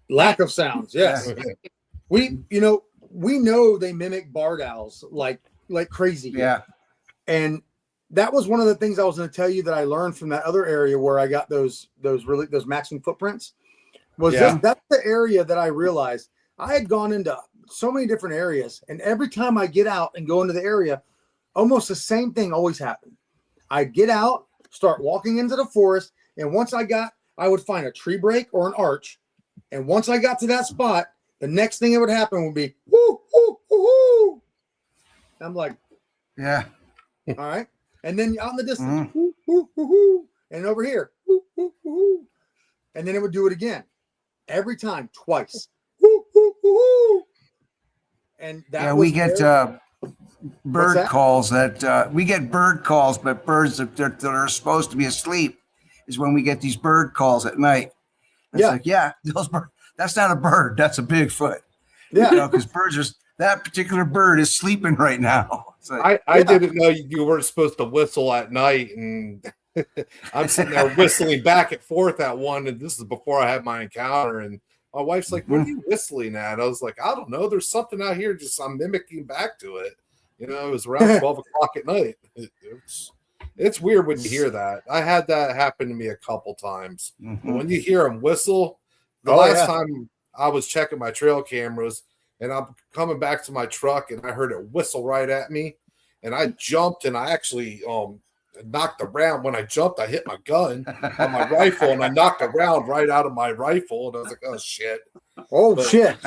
C: Yes. We know they mimic barred owls like crazy.
B: Yeah.
C: And that was one of the things I was going to tell you that I learned from that other area where I got those matching footprints. That's the area that I realized I had gone into so many different areas, and every time I get out and go into the area, almost the same thing always happened. I'd get out, start walking into the forest, and once I would find a tree break or an arch, and once I got to that spot, the next thing that would happen would be woo, woo, woo, woo. I'm like,
B: yeah,
C: all right. And then out in the distance, woo, woo, woo, woo. And over here, woo, woo, woo. And then it would do it again, every time, twice. Woo, woo, woo, woo. And
B: we get bird calls but birds that are supposed to be asleep is when we get these bird calls at night. Those birds. That's not a bird. That's a Bigfoot. Yeah. Because that particular bird is sleeping right now.
A: Like, I didn't know you weren't supposed to whistle at night. And I'm sitting there whistling back and forth at one. And this is before I had my encounter. And my wife's like, what are you whistling at? I was like, I don't know. There's something out here. Just I'm mimicking back to it. It was around 12 o'clock at night. It's weird when you hear that. I had that happen to me a couple times. When you hear them whistle, the last time I was checking my trail cameras, and I'm coming back to my truck, and I heard it whistle right at me, and I jumped, and I actually knocked the round. When I jumped, I hit my gun on my rifle, and I knocked the round right out of my rifle, and I was like, oh shit.
C: Shit.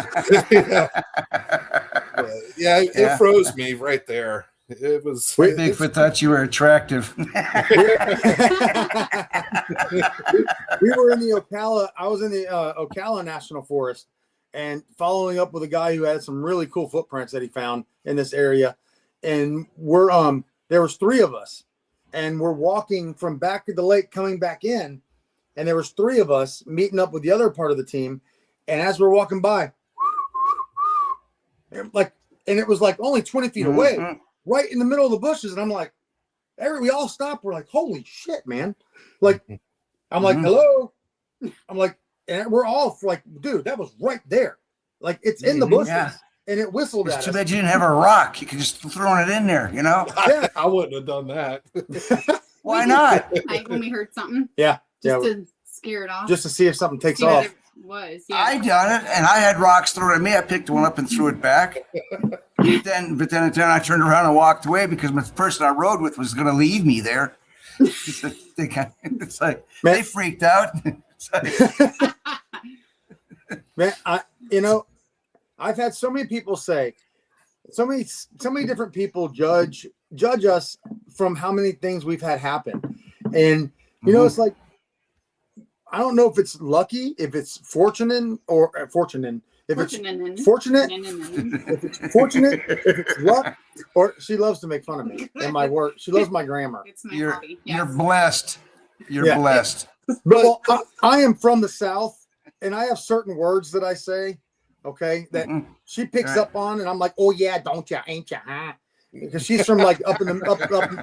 A: It froze me right there. It was
B: Bigfoot thought you were attractive.
C: We were in the Ocala. I was in the Ocala National Forest, and following up with a guy who had some really cool footprints that he found in this area. And we're there was 3 of us, and we're walking from back to the lake coming back in, and there was 3 of us meeting up with the other part of the team. And as we're walking by, and it was like only 20 feet away, right in the middle of the bushes. And I'm like, we all stopped. We're like, holy shit, man. Like, I'm like, hello. I'm like, and we're all like, dude, that was right there. Like, it's in the bushes. Yeah. And it whistled at us.
B: Too bad you didn't have a rock. You could just throw it in there, you know?
A: Yeah, I wouldn't have done that.
B: Why not?
D: Like when we heard something.
C: Yeah.
D: Just to scare it off.
C: Just to see if something takes off.
D: Was
B: I done it, and I had rocks thrown at me. I picked one up and threw it back. But then I turned around and walked away because the person I rode with was going to leave me there. It's like man, they freaked out.
C: Man, I've had so many people say, so many different people judge us from how many things we've had happen, and it's like. I don't know if it's lucky, if it's fortunate, if it's fortunate, if it's luck, or she loves to make fun of me and my work. She loves my grammar.
D: It's my hobby. Yes.
B: You're blessed. You're blessed.
C: But I am from the South, and I have certain words that I say, okay, that she picks up on, and I'm like, oh yeah, don't ya, ain't ya, huh? Because she's from like up in the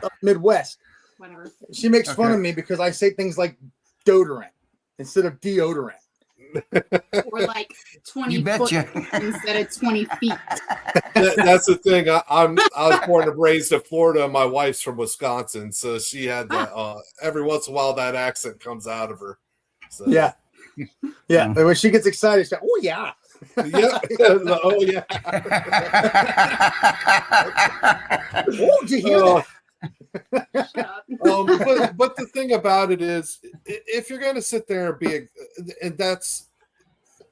C: up Midwest.
D: Whatever.
C: She makes fun of me because I say things like deodorant instead of deodorant.
D: Or like 20 foot instead of 20 feet.
A: That's the thing. I was born and raised in Florida, and my wife's from Wisconsin, so she had that. Every once in a while, that accent comes out of her. So.
C: Yeah. And when she gets excited, she's like, "Oh yeah, oh yeah." Oh, did you hear that?
A: But the thing about it is, if you're going to sit there and be, and this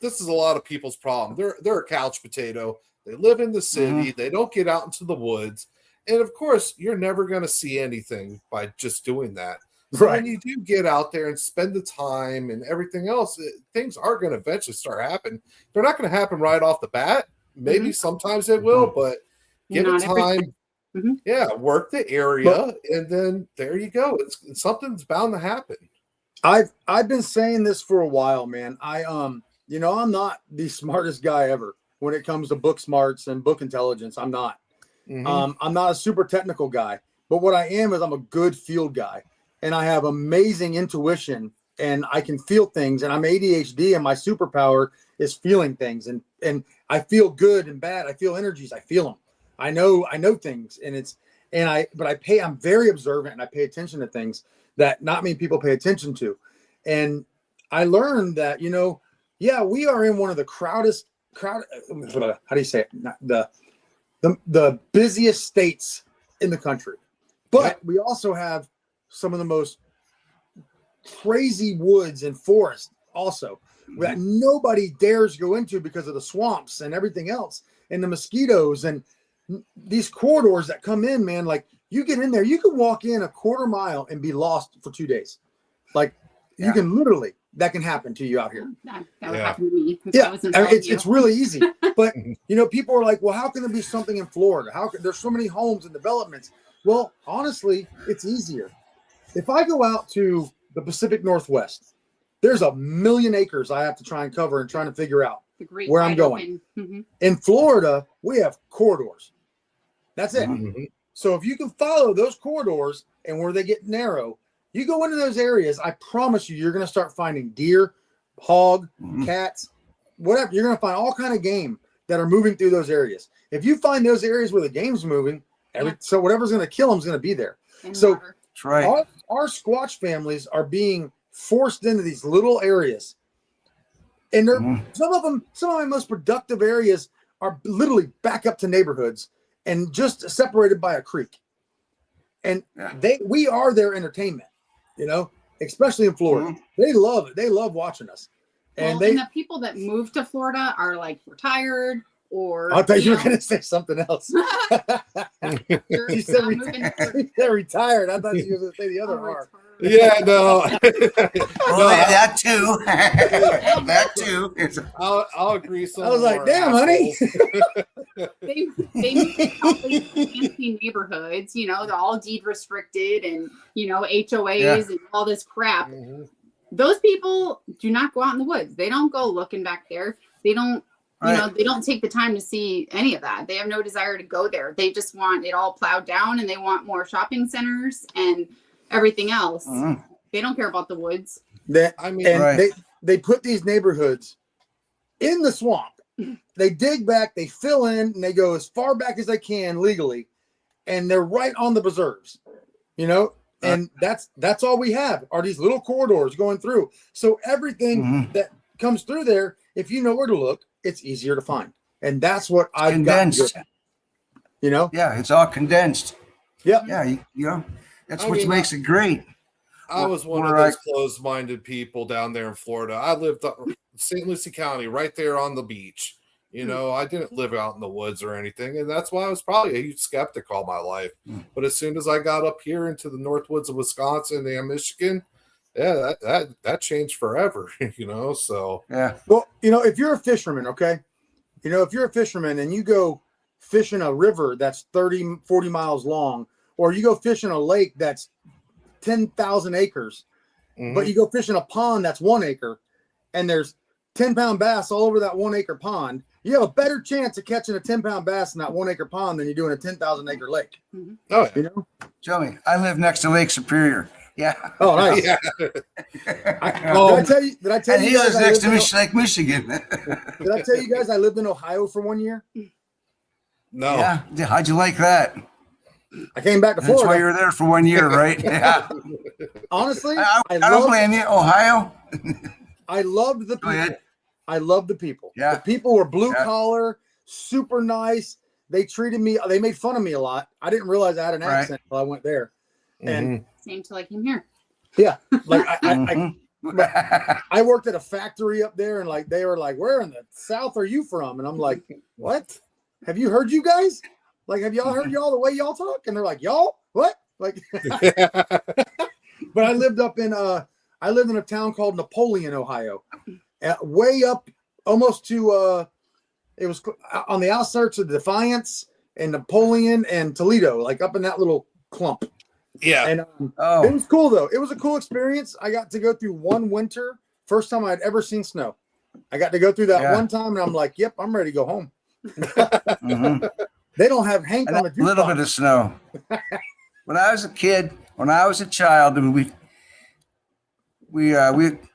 A: is a lot of people's problem. They're a couch potato. They live in the city. They don't get out into the woods, and of course, you're never going to see anything by just doing that. So when you do get out there and spend the time and everything else, things are going to eventually start happening. They're not going to happen right off the bat. Maybe sometimes it will, but give it time. Work the area, and then there you go. Something's bound to happen.
C: I've been saying this for a while, man. I'm not the smartest guy ever when it comes to book smarts and book intelligence. I'm not. I'm not a super technical guy, but what I am is I'm a good field guy, and I have amazing intuition, and I can feel things. And I'm ADHD, and my superpower is feeling things, and I feel good and bad. I feel energies. I feel them. I know things, I'm very observant, and I pay attention to things that not many people pay attention to. And I learned that, we are in one of the how do you say it? Not the busiest states in the country, but we also have some of the most crazy woods and forests also that nobody dares go into because of the swamps and everything else and the mosquitoes and these corridors that come in, man. Like, you get in there, you can walk in a quarter mile and be lost for 2 days. Like, you can literally, that can happen to you out here.
D: That would happen to me.
C: It's really easy. But people are like, well, how can there be something in Florida? There's so many homes and developments? Well, honestly, it's easier. If I go out to the Pacific Northwest, there's 1 million acres I have to try and cover and trying to figure out where I'm going. In Florida, we have corridors. That's it. So if you can follow those corridors and where they get narrow, you go into those areas, I promise you're going to start finding deer, hog, cats, whatever. You're going to find all kind of game that are moving through those areas. If you find those areas where the game's moving, so whatever's going to kill them is going to be there. So
B: that's right.
C: Our Squatch families are being forced into these little areas. And some of my most productive areas are literally back up to neighborhoods and just separated by a creek. And we are their entertainment, you know, especially in Florida. Mm-hmm. They love it. They love watching us. And
D: and the people that move to Florida are like retired, or
C: I thought you were going to say something else. You said they're retired. I thought you were going to say the other R.
A: Yeah, no.
B: That too. That too.
A: I'll agree.
C: I was like, damn, honey.
D: they move all these fancy neighborhoods, you know, they're all deed restricted and, you know, HOAs and all this crap. Mm-hmm. Those people do not go out in the woods. They don't go looking back there. They don't, you know, they don't take the time to see any of that. They have no desire to go there. They just want it all plowed down, and they want more shopping centers and everything else. Mm-hmm. They don't care about the woods.
C: They put these neighborhoods in the swamp. They dig back, they fill in, and they go as far back as they can legally, and they're right on the preserves, you know. And that's all we have are these little corridors going through. So everything that comes through there, if you know where to look, it's easier to find. And that's what I've
B: condensed.
C: You know?
B: Yeah, it's all condensed.
C: Yeah.
B: Yeah, you know, that's what makes it great.
A: I was one of those closed-minded people down there in Florida. I lived in St. Lucie County, right there on the beach. You know, I didn't live out in the woods or anything, and that's why I was probably a huge skeptic all my life. But as soon as I got up here into the north woods of Wisconsin and Michigan, that changed forever, you know, so.
B: Yeah.
C: Well, you know, if you're a fisherman, okay, you know, if you're a fisherman and you go fishing a river that's 30, 40 miles long, or you go fishing a lake that's 10,000 acres, but you go fishing a pond that's 1 acre, and there's 10-pound bass all over that 1 acre pond, you have a better chance of catching a 10-pound bass in that 1 acre pond than you do in a 10,000 acre lake.
D: Mm-hmm.
A: Oh,
C: you know,
B: Joey, I live next to Lake Superior. Yeah.
C: Oh, nice.
A: Yeah.
C: Did I tell you?
B: And he lives next to Lake Michigan.
C: Did I tell you guys I lived in Ohio for 1 year?
A: No.
B: Yeah. How'd you like that?
C: I came back to Florida.
B: That's why you were there for 1 year, right? Yeah.
C: Honestly,
B: I don't blame you. Ohio.
C: I loved the people. I loved the people.
B: Yeah.
C: The people were blue collar, super nice. They treated me. They made fun of me a lot. I didn't realize I had an accent until I went there. And
D: same till I came here.
C: Yeah, like I worked at a factory up there, and like they were like, "Where in the South are you from?" And I'm like, "What? Have you heard you guys? Like, have y'all heard y'all the way y'all talk?" And they're like, "Y'all what?" Like, but I lived in a town called Napoleon, Ohio, way up almost to it was on the outskirts of Defiance and Napoleon and Toledo, like up in that little clump.
A: Yeah.
C: And it was cool though. It was a cool experience. I got to go through one winter, first time I'd ever seen snow. I got to go through that one time, and I'm like, "Yep, I'm ready to go home." They don't have Hank on the jukebox.
B: A little bit of snow. When I was a kid, when I was a child, and we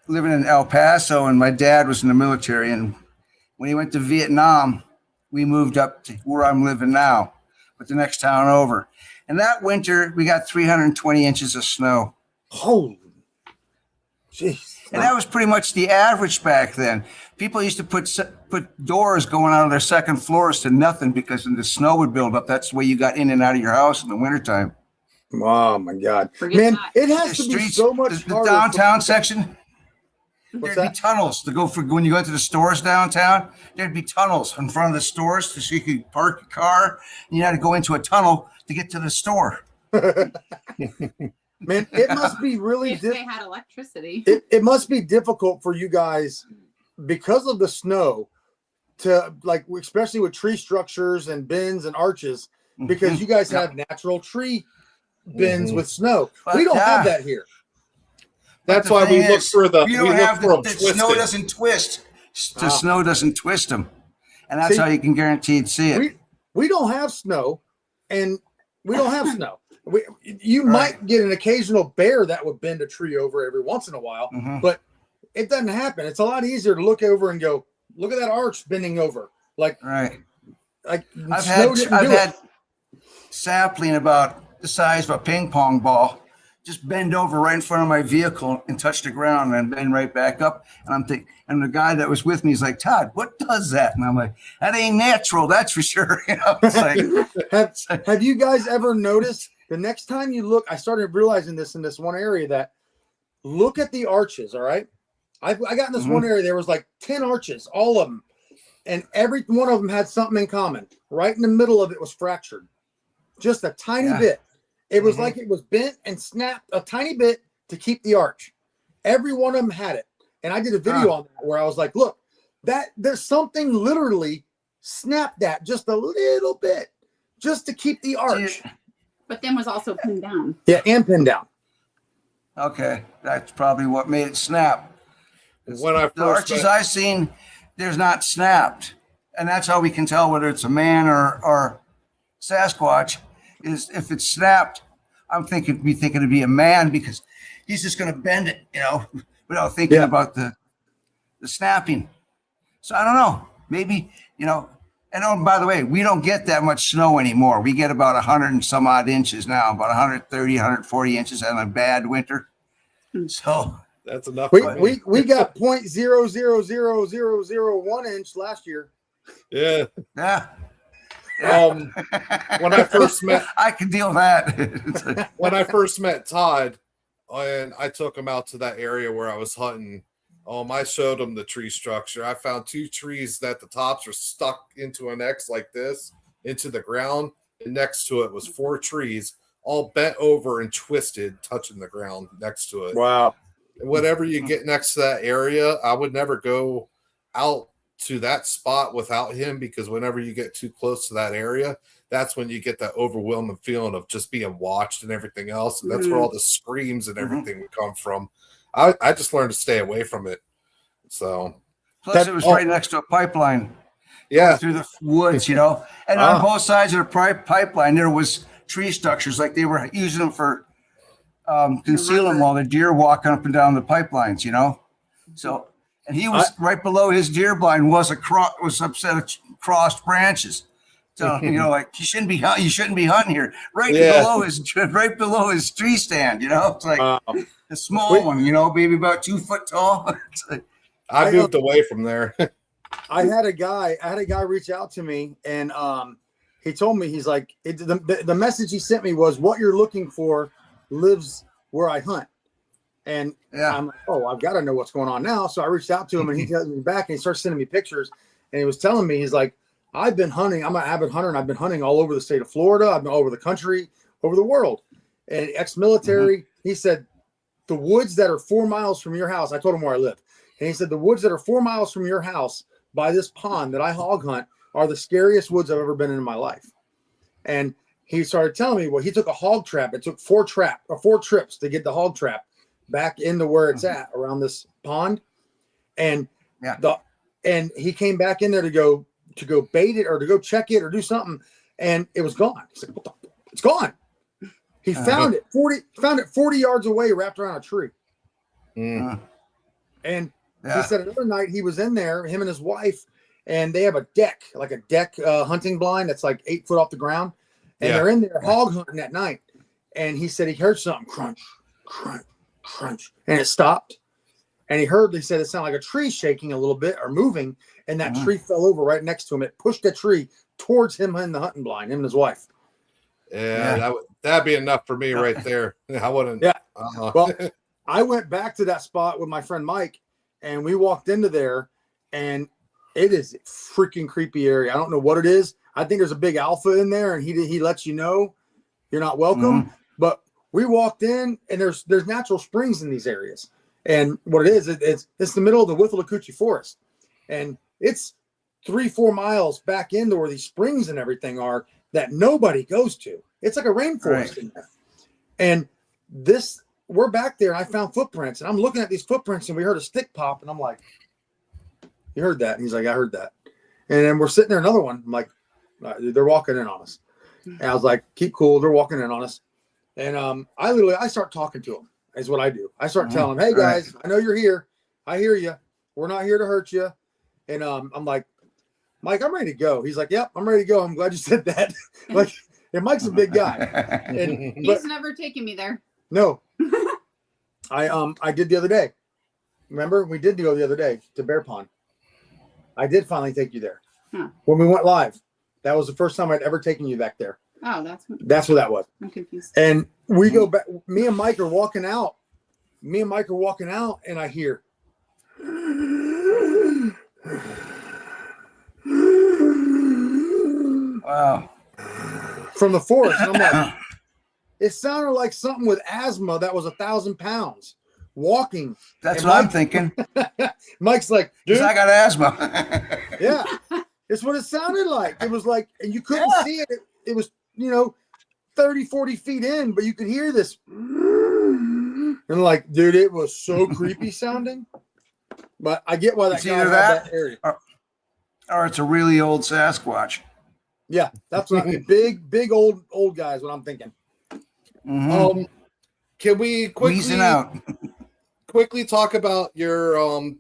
B: living in El Paso, and my dad was in the military, and when he went to Vietnam, we moved up to where I'm living now, but the next town over. And that winter, we got 320 inches of snow.
C: Holy, jeez!
B: And that was pretty much the average back then. People used to put doors going out of their second floors to nothing because the snow would build up. That's the way you got in and out of your house in the wintertime.
C: Oh my God, man! It has to be so much
B: harder. The downtown section. There'd be tunnels to go for when you go to the stores downtown. There'd be tunnels in front of the stores so you could park your car, and you had to go into a tunnel to get to the store.
C: Man, it must be really
D: if they had electricity.
C: It must be difficult for you guys because of the snow to, like, especially with tree structures and bins and arches, because you guys have natural tree bins with snow. But we don't have that here.
A: That's why we look for the.
B: We don't have the snow doesn't twist. The snow doesn't twist them, and that's how you can guaranteed see it.
C: We don't have snow, and we don't have snow. You might get an occasional bear that would bend a tree over every once in a while, but it doesn't happen. It's a lot easier to look over and go, "Look at that arch bending over." Like
B: I've had sapling about the size of a ping pong ball just bend over right in front of my vehicle and touch the ground and bend right back up. And I'm thinking, and the guy that was with me is like, Todd, what does that? And I'm like, that ain't natural, that's for sure. It's like,
C: have you guys ever noticed the next time you look? I started realizing this in this one area that look at the arches. All right, I got in this one area. There was like 10 arches, all of them, and every one of them had something in common. Right in the middle of it was fractured, just a tiny bit. It was like it was bent and snapped a tiny bit to keep the arch. Every one of them had it. And I did a video on that where I was like, look, that there's something literally snapped that just a little bit just to keep the arch.
D: But then was also pinned down.
C: Yeah, and pinned down.
B: Okay, that's probably what made it snap.
A: When I
B: The arches I've seen, there's not snapped. And that's how we can tell whether it's a man or Sasquatch. Is if it's snapped, I'm thinking it'd be a man because he's just going to bend it, without thinking about the snapping. So I don't know. Maybe, and oh, by the way, we don't get that much snow anymore. We get about 100 and some odd inches now, about 130, 140 inches on a bad winter. So
A: that's enough.
C: We got 0.000001 inch last year.
A: Yeah.
B: Yeah.
A: When I first met,
B: I can deal with that.
A: when I first met Todd, and I took him out to that area where I was hunting. I showed him the tree structure. I found 2 trees that the tops were stuck into an X like this into the ground, and next to it was 4 trees, all bent over and twisted, touching the ground next to it.
C: Wow.
A: Whatever you get next to that area, I would never go out to that spot without him, because whenever you get too close to that area, that's when you get that overwhelming feeling of just being watched and everything else. And that's where all the screams and everything would come from. I just learned to stay away from it. So
B: Plus, it was right next to a pipeline.
A: Yeah.
B: Through the woods, and on both sides of the pipeline, there was tree structures, like they were using them for concealing while the deer walking up and down the pipelines, So, and he was right below his deer blind was a set of crossed branches. So like you shouldn't be hunting here. Right below his tree stand. It's like a small one. Maybe about 2 foot tall.
A: I moved away from there.
C: I had a guy reach out to me, and he told me, he's like, the message he sent me was, what you're looking for lives where I hunt. And I'm like, oh, I've got to know what's going on now. So I reached out to him, and he tells me back, and he starts sending me pictures. And he was telling me, he's like, I've been hunting. I'm an avid hunter, and I've been hunting all over the state of Florida. I've been all over the country, over the world. And ex-military, he said, the woods that are 4 miles from your house, I told him where I live. And he said, the woods that are 4 miles from your house by this pond that I hog hunt are the scariest woods I've ever been in my life. And he started telling me, well, he took a hog trap. It took 4 trips to get the hog trap back into where it's at around this pond. And and he came back in there to go bait it or to go check it or do something. And it was gone. He's like, it's gone. He found it 40 yards away, wrapped around a tree. And he said another night he was in there, him and his wife, and they have a deck hunting blind that's like 8 foot off the ground. And they're in there hog hunting at night. And he said he heard something crunch, crunch, crunch. And it stopped. And he said it sounded like a tree shaking a little bit or moving. And that tree fell over right next to him. It pushed the tree towards him in the hunting blind, him and his wife.
A: That'd be enough for me right there. I wouldn't.
C: Yeah. Well, I went back to that spot with my friend Mike, and we walked into there, and it is a freaking creepy area. I don't know what it is. I think there's a big alpha in there, and he lets you know you're not welcome. But we walked in, and there's natural springs in these areas. And what it is, it's the middle of the Withlacoochee Forest. And it's 3-4 miles back into where these springs and everything are that nobody goes to. It's like a rainforest in there. And we're back there, and I found footprints, and I'm looking at these footprints, and we heard a stick pop, and I'm like, you heard that? And he's like, I heard that. And then we're sitting there, another one. I'm like, they're walking in on us. And I was like, keep cool. They're walking in on us. And I start talking to them. Is what I do. I start telling them, hey guys, I know you're here. I hear you. We're not here to hurt you. And I'm like, Mike, I'm ready to go. He's like, yep, I'm ready to go. I'm glad you said that. Like, and Mike's a big guy.
D: He's never taken me there.
C: No. I did the other day. Remember, we did go the other day to Bear Pond. I did finally take you there when we went live. That was the first time I'd ever taken you back there.
D: Oh,
C: that's what that was.
D: I'm confused.
C: And we go back. Me and Mike are walking out. And I hear.
B: Wow.
C: From the forest. And I'm like, it sounded like something with asthma that was 1,000 pounds walking.
B: That's what I'm thinking.
C: Mike's like, dude,
B: I got asthma.
C: yeah, it's what it sounded like. It was like, and you couldn't see it. It was, 30, 40 feet in, but you could hear this. And like, dude, it was so creepy sounding. But I get why that guy had that area.
B: Or it's a really old Sasquatch.
C: Yeah, that's what big old guys. What I'm thinking.
B: Mm-hmm.
A: Can we quickly talk about your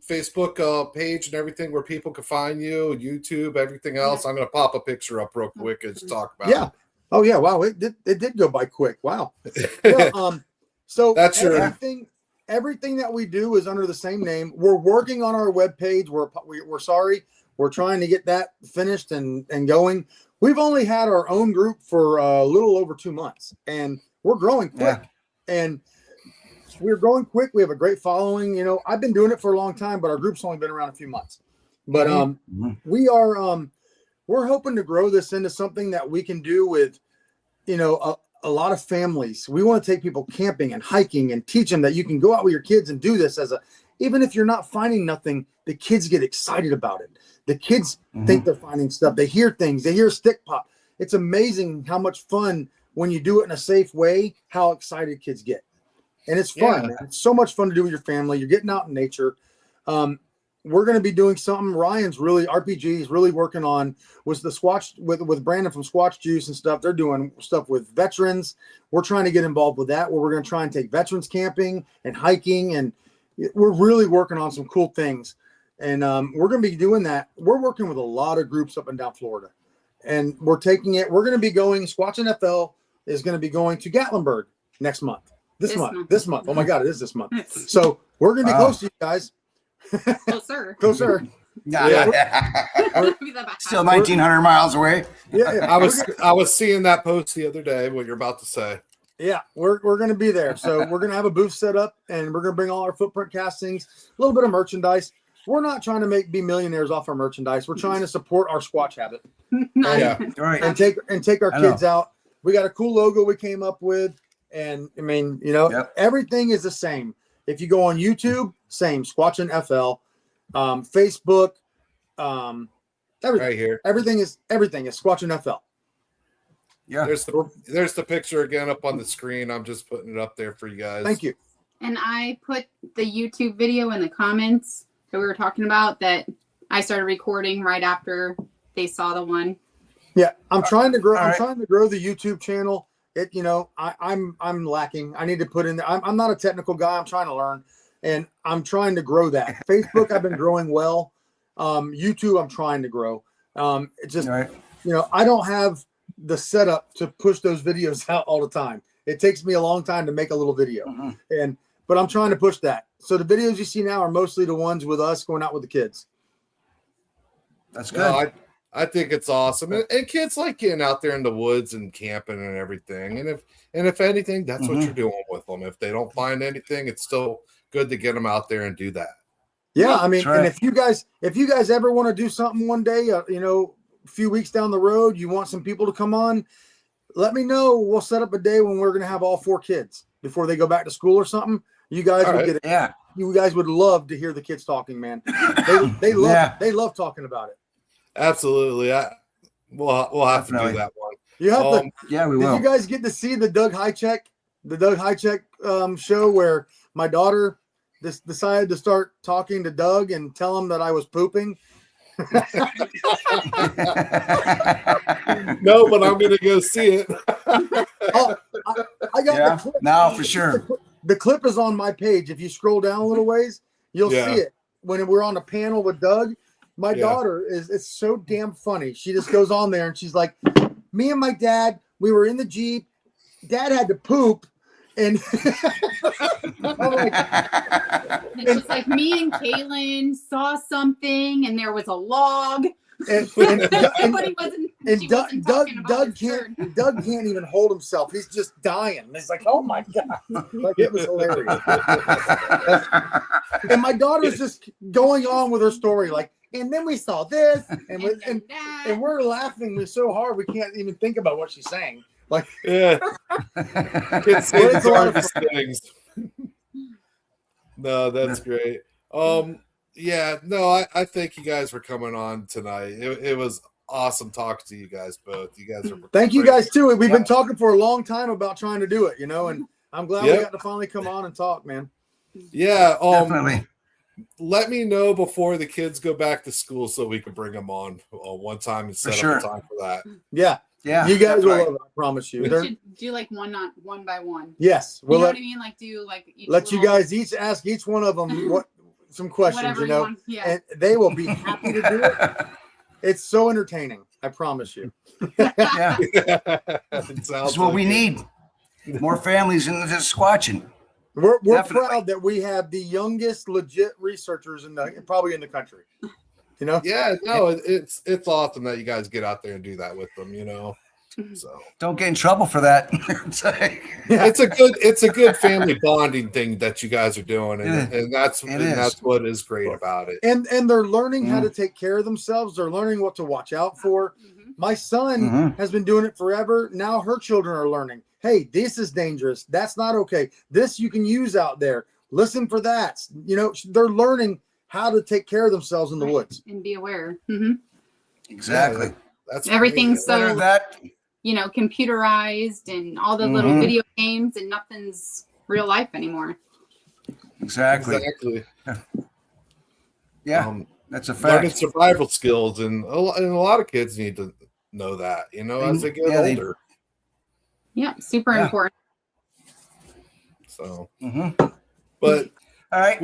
A: Facebook page and everything where people can find you, YouTube, everything else? I'm going to pop a picture up real quick and talk about it.
C: Oh yeah, wow, it did go by quick. Wow. Yeah, so that's everything that we do is under the same name. We're working on our webpage. We're sorry. We're trying to get that finished and going. We've only had our own group for a little over 2 months, and we're growing quick. And we're growing quick. We have a great following. I've been doing it for a long time, but our group's only been around a few months. But we are we're hoping to grow this into something that we can do with, a lot of families. We want to take people camping and hiking and teach them that you can go out with your kids and do this even if you're not finding nothing, the kids get excited about it. The kids think they're finding stuff. They hear things. They hear stick pop. It's amazing how much fun when you do it in a safe way, how excited kids get. And it's fun, man. It's so much fun to do with your family. You're getting out in nature. We're going to be doing something. RPG is really working on was the Squatch with Brandon from Squatch Juice and stuff. They're doing stuff with veterans. We're trying to get involved with that, where we're going to try and take veterans camping and hiking. And we're really working on some cool things. And we're going to be doing that. We're working with a lot of groups up and down Florida. And we're taking it. We're going to be going, Squatch NFL is going to be going to Gatlinburg next month. This month. Oh my God, it is this month. So we're going to be close to you guys.
D: Closer.
B: Still 1,900 miles away.
C: Yeah.
B: I
A: was seeing that post the other day, what you're about to say.
C: Yeah, we're going to be there. So we're going to have a booth set up, and we're going to bring all our footprint castings, a little bit of merchandise. We're not trying to be millionaires off our merchandise. We're trying to support our Squatch habit. And take our kids out. We got a cool logo we came up with. And I mean, everything is the same. If you go on YouTube, same Squatchin' FL, Facebook, everything
A: right here.
C: Everything is Squatchin' FL.
B: Yeah.
A: There's the picture again up on the screen. I'm just putting it up there for you guys.
C: Thank you.
D: And I put the YouTube video in the comments that we were talking about that I started recording right after they saw the one.
C: Yeah, I'm trying to grow. I'm trying to grow the YouTube channel. I'm lacking. I need to put in there. I'm not a technical guy. I'm trying to learn, and I'm trying to grow that. Facebook, I've been growing well. YouTube, I'm trying to grow. It's just, I don't have the setup to push those videos out all the time. It takes me a long time to make a little video, but I'm trying to push that. So the videos you see now are mostly the ones with us going out with the kids.
B: That's good.
A: No, I think it's awesome, and kids like getting out there in the woods and camping and everything. And if anything, that's what you're doing with them. If they don't find anything, it's still good to get them out there and do that.
C: Yeah, I mean, and if you guys ever want to do something one day, a few weeks down the road, you want some people to come on, let me know. We'll set up a day when we're going to have all 4 kids before they go back to school or something. You guys would get it.
B: Yeah.
C: You guys would love to hear the kids talking, man. They love talking about it.
A: Absolutely. We'll have to do that one.
C: You have to.
B: Yeah, we will.
C: Did you guys get to see the Doug Highcheck show where my daughter decided to start talking to Doug and tell him that I was pooping?
A: No, but I'm going to go see it.
C: I got the clip.
B: Now for sure.
C: The clip is on my page. If you scroll down a little ways, you'll see it when we're on a panel with Doug. My daughter it's so damn funny. She just goes on there and she's like, me and my dad, we were in the Jeep. Dad had to poop. And I'm like,
D: It's just like me and Kaylin saw something, and there was a log.
C: and
D: Everybody wasn't.
C: and Doug,
D: wasn't
C: Doug,
D: talking about
C: Doug
D: his
C: can't
D: turd.
C: Doug can't even hold himself. He's just dying. And it's like, oh my God. Like, it was hilarious. And my daughter's just going on with her story, like, and then we saw this, and we're laughing so hard we can't even think about what she's saying. Like,
A: Yeah. It's
C: a lot of
A: darkest things. No, that's great. Yeah, no, I thank you guys for coming on tonight. It was awesome talking to you guys both. You guys are
C: thank you
A: great.
C: guys too. We've been talking for a long time about trying to do it, and I'm glad we got to finally come on and talk, man.
A: Yeah,
B: Definitely.
A: Let me know before the kids go back to school so we can bring them on one time and set up a time for that.
C: Yeah.
B: Yeah,
C: you guys will love it, I promise you.
D: We should do like one by one.
C: Yes,
D: you know what I mean. Like do like
C: let you guys each ask each one of them some questions, and they will be happy to do it. It's so entertaining, I promise you.
B: Yeah,
A: That's
B: what we need. More families in the Squatching.
C: We're proud that we have the youngest legit researchers probably in the country.
A: Yeah, no, it's awesome that you guys get out there and do that with them. So
B: don't get in trouble for that.
A: It's a good family bonding thing that you guys are doing, and that's what is great about it.
C: And they're learning how to take care of themselves. They're learning what to watch out for. My son has been doing it forever. Now her children are learning. Hey, this is dangerous. That's not okay. This you can use out there. Listen for that. They're learning how to take care of themselves in the woods
D: and be aware.
B: Exactly.
A: Yeah, that's
D: everything's
A: great.
D: so computerized and all the little video games, and nothing's real life anymore.
B: Exactly. Yeah, that's a fact.
A: Learning survival skills, and a lot of kids need to know that. As they get older.
D: Yeah, super important.
A: So, but
B: all right.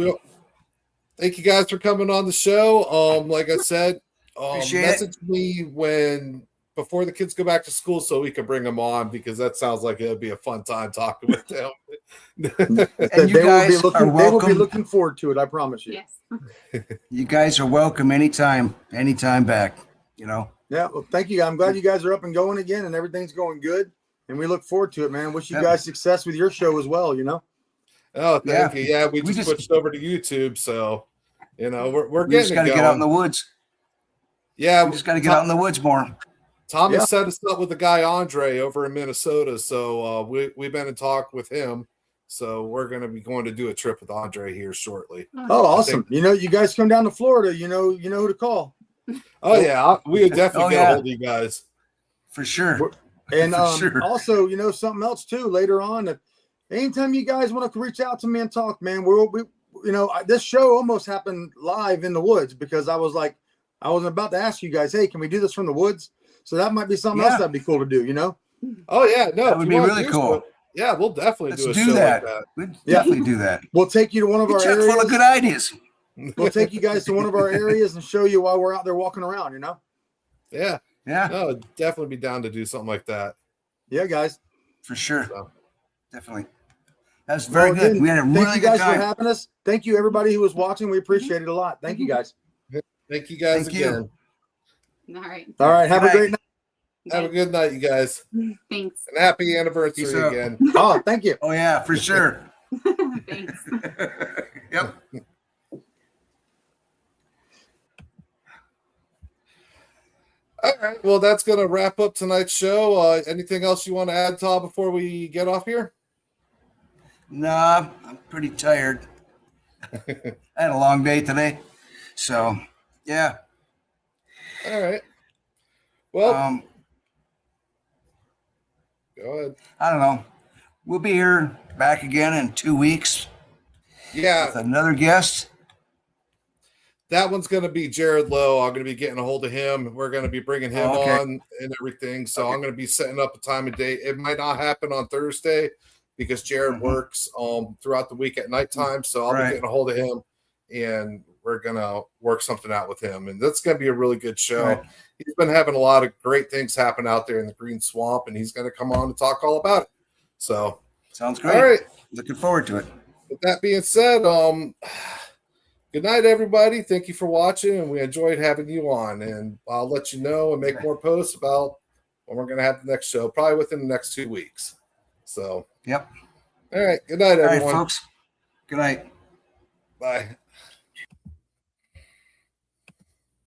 A: Thank you guys for coming on the show. Like I said, message me before the kids go back to school so we can bring them on, because that sounds like it'll be a fun time talking with them.
B: And you guys are welcome.
C: They will be looking forward to it, I promise you.
D: Yes.
B: You guys are welcome anytime back. Yeah,
C: well, thank you. I'm glad you guys are up and going again, and everything's going good. And we look forward to it, man. Wish you guys success with your show as well,
A: Oh, thank you. Yeah, we just switched over to YouTube, so we're getting
B: just got to get out in the woods.
A: Yeah,
B: we just got to get out in the woods more.
A: Tommy set us up with the guy Andre over in Minnesota, so we've been in talk with him. So we're going to be going to do a trip with Andre here shortly.
C: Oh, awesome! You guys come down to Florida. You know who to call.
A: Oh yeah, we would definitely get a hold of you guys
B: for sure.
C: And also, something else too. Later on, anytime you guys want to reach out to me and talk, man, this show almost happened live in the woods, because I was about to ask you guys, hey, can we do this from the woods? So that might be something else that'd be cool to do,
A: Oh yeah, no,
B: that would be really cool.
A: Yeah, we'll definitely do
B: that.
A: Like that.
B: We'd definitely do that.
C: We'll take you to one of our areas.
B: Full of good ideas.
C: We'll take you guys to one of our areas and show you while we're out there walking around,
A: Yeah.
B: Yeah.
A: No, I'd definitely be down to do something like that.
C: Yeah, guys.
B: For sure. So. Definitely. That's very good. We had a really good time. Thank you guys for having
C: us. Thank you, everybody who was watching. We appreciate it a lot. Thank you, guys.
A: Thank you guys again.
D: All right.
C: All right. Have a great night.
A: Have a good night, you guys.
D: Thanks.
A: And happy anniversary again.
C: Oh, thank you.
B: Oh, yeah, for sure.
D: Thanks.
B: Yep.
A: All right. Well, that's going to wrap up tonight's show. Anything else you want to add, Todd, before we get off here?
B: Nah, I'm pretty tired. I had a long day today. So, yeah.
A: All right. Well, go ahead.
B: I don't know. We'll be here back again in 2 weeks.
A: Yeah.
B: With another guest.
A: That one's going to be Jared Lowe. I'm going to be getting a hold of him. We're going to be bringing him on and everything. So I'm going to be setting up a time and date. It might not happen on Thursday because Jared works throughout the week at nighttime. So I'll be getting a hold of him, and we're going to work something out with him. And that's going to be a really good show. Right. He's been having a lot of great things happen out there in the Green Swamp, and he's going to come on and talk all about it. So
B: Sounds great.
A: All right.
B: Looking forward to it.
A: With that being said, good night, everybody. Thank you for watching, and we enjoyed having you on. And I'll let you know and make more posts about when we're going to have the next show, probably within the next 2 weeks. So,
B: yep.
A: All right. Good night, everyone.
B: All right, folks. Good night.
A: Bye.